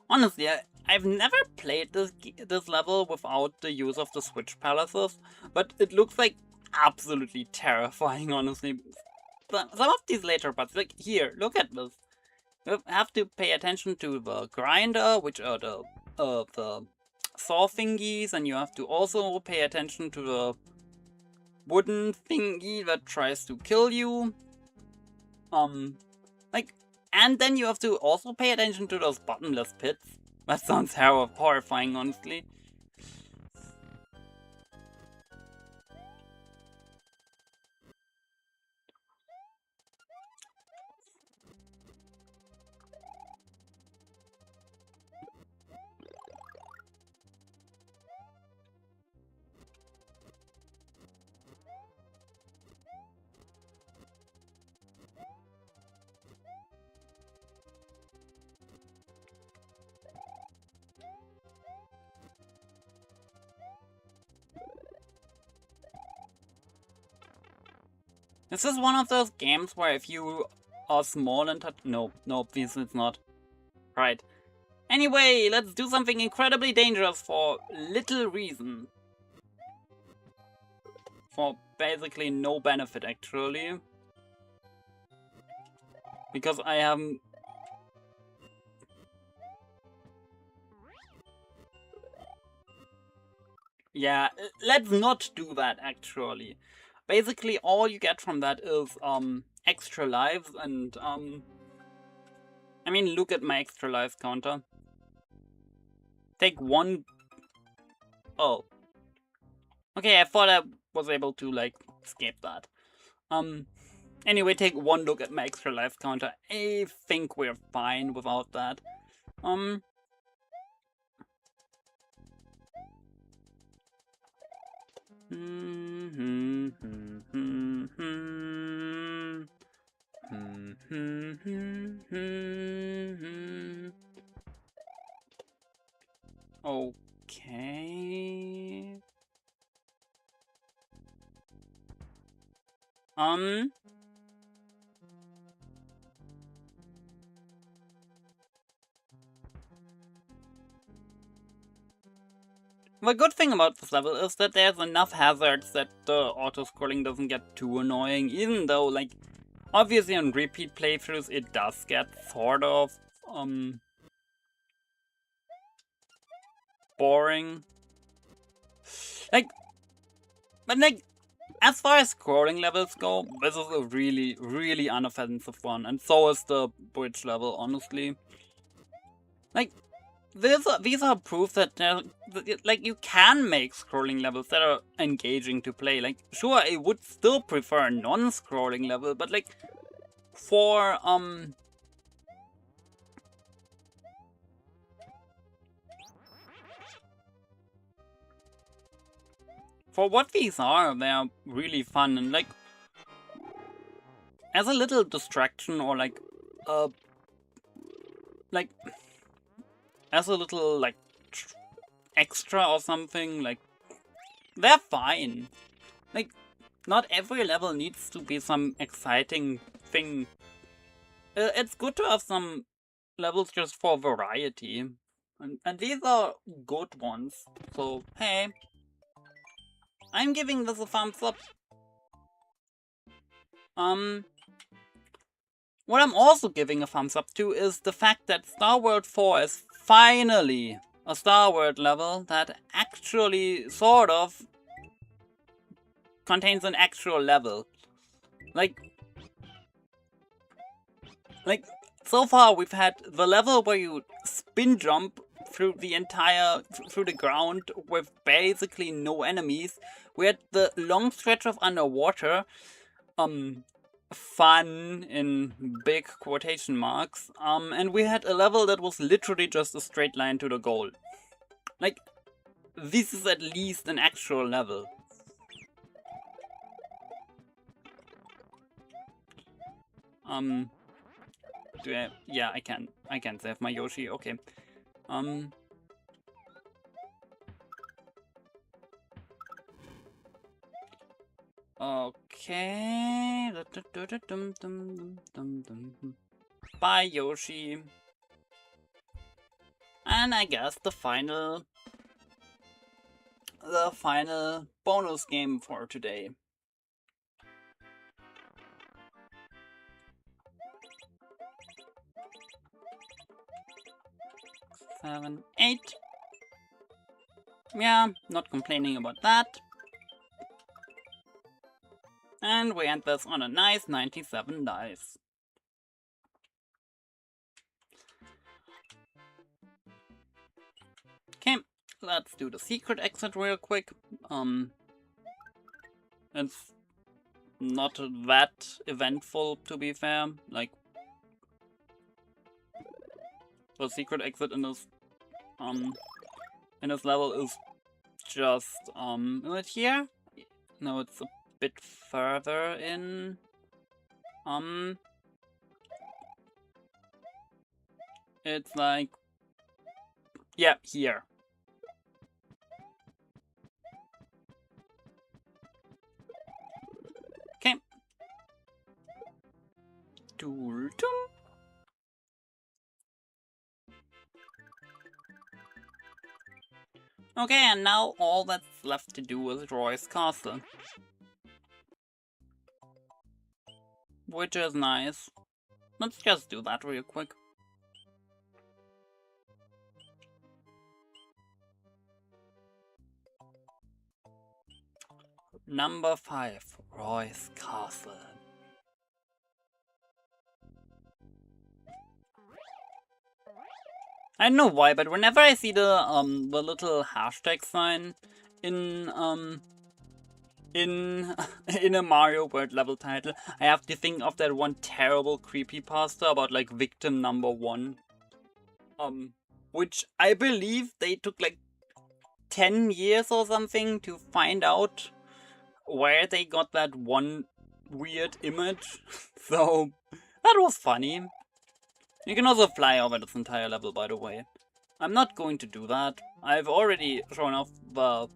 S1: Honestly, I've never played this level without the use of the Switch Palaces, but it looks like absolutely terrifying, honestly. Some of these later parts, like here, look at this. You have to pay attention to the grinder, which are the saw thingies, and you have to also pay attention to the wooden thingy that tries to kill you. Like, and then you have to also pay attention to those bottomless pits. That sounds horrifying, honestly. This is one of those games where if you are small and no, this is not. Right. Anyway, let's do something incredibly dangerous for little reason. For basically no benefit, actually. Because I have... Yeah, let's not do that, actually. Basically, all you get from that is, extra lives and, I mean, look at my extra lives counter. Take one... Oh. Okay, I thought I was able to, like, escape that. Anyway, take one look at my extra life counter. I think we're fine without that. Okay. The good thing about this level is that there's enough hazards that the auto-scrolling doesn't get too annoying, even though, like, obviously on repeat playthroughs it does get sort of, boring. Like, but like, as far as scrolling levels go, this is a really, really unoffensive one, and so is the bridge level, honestly. Like, these are proof that, like, you can make scrolling levels that are engaging to play. Like, sure, I would still prefer a non-scrolling level, but like, for, what these are, they're really fun, and like, as a little distraction or like, as a little, like, extra or something, like, they're fine. Like, not every level needs to be some exciting thing. It's good to have some levels just for variety. And these are good ones. So, hey. I'm giving this a thumbs up. What I'm also giving a thumbs up to is the fact that Star World 4 is finally a Star World level that actually sort of contains an actual level. Like, so far we've had the level where you spin jump through the ground with basically no enemies. We had the long stretch of underwater, fun in big quotation marks, and we had a level that was literally just a straight line to the goal. Like, this is at least an actual level. Yeah, I can save my Yoshi, okay. Okay. Bye, Yoshi. And I guess the final bonus game for today. 7, 8. Yeah, not complaining about that. And we end this on a nice 97 dice. Okay, let's do the secret exit real quick. It's not that eventful, to be fair. Like, the secret exit in this level is just is it here? No, it's a bit further in. It's like, yeah, here. Okay, Okay, and now all that's left to do is Roy's Castle. Which is nice. Let's just do that real quick. Number 5, Roy's Castle. I don't know why, but whenever I see the little hashtag sign in in a Mario World level title, I have to think of that one terrible creepypasta about like victim number 1. Which I believe they took like 10 years or something to find out where they got that one weird image. So that was funny. You can also fly over this entire level, by the way. I'm not going to do that. I've already shown off the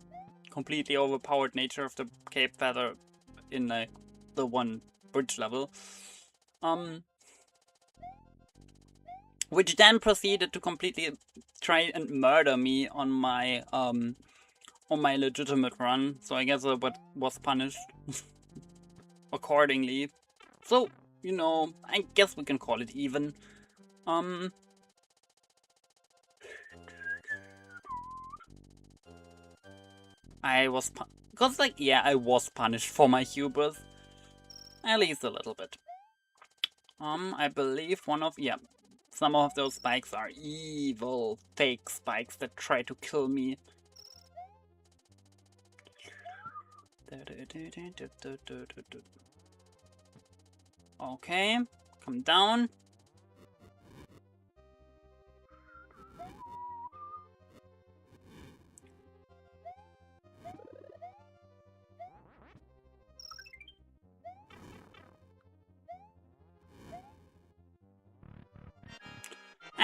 S1: completely overpowered nature of the Cape Feather in like the one bridge level. Which then proceeded to completely try and murder me on my legitimate run. So I guess I was punished accordingly. So, you know, I guess we can call it even. I was because like, yeah, I was punished for my hubris. At least a little bit. I believe some of those spikes are evil fake spikes that try to kill me. Okay, come down.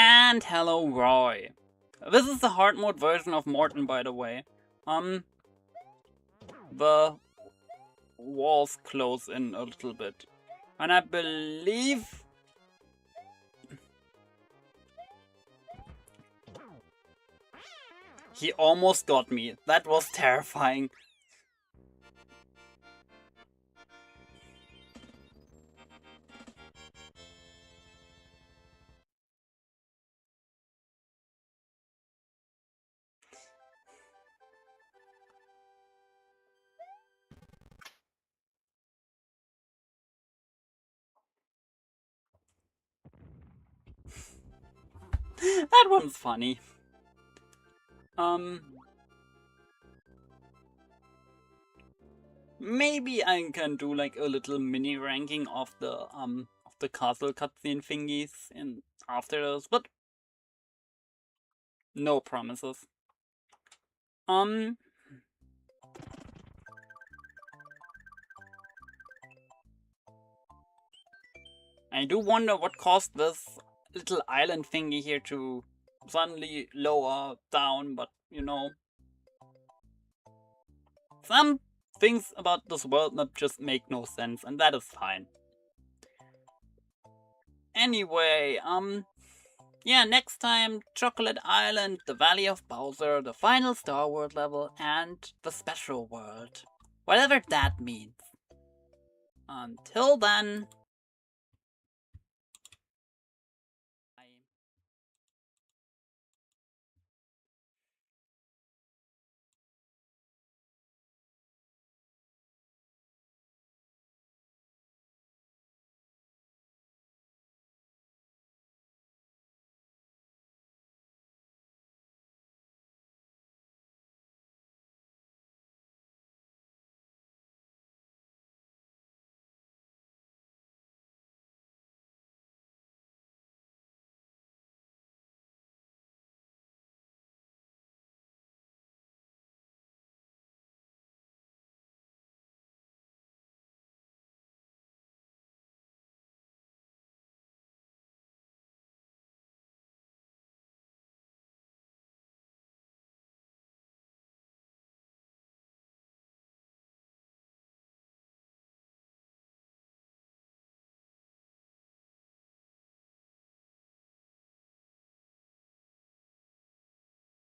S1: And hello, Roy. This is the hard mode version of Morton, by the way. The walls close in a little bit. And I believe... He almost got me. That was terrifying. That one's funny. Maybe I can do like a little mini ranking of the castle cutscene thingies in after those, but no promises. I do wonder what caused this little island thingy here to suddenly lower down, but you know, some things about this world map just make no sense, and that is fine. Anyway, yeah, next time, Chocolate Island, the Valley of Bowser, the final Star World level, and the Special World. Whatever that means. Until then...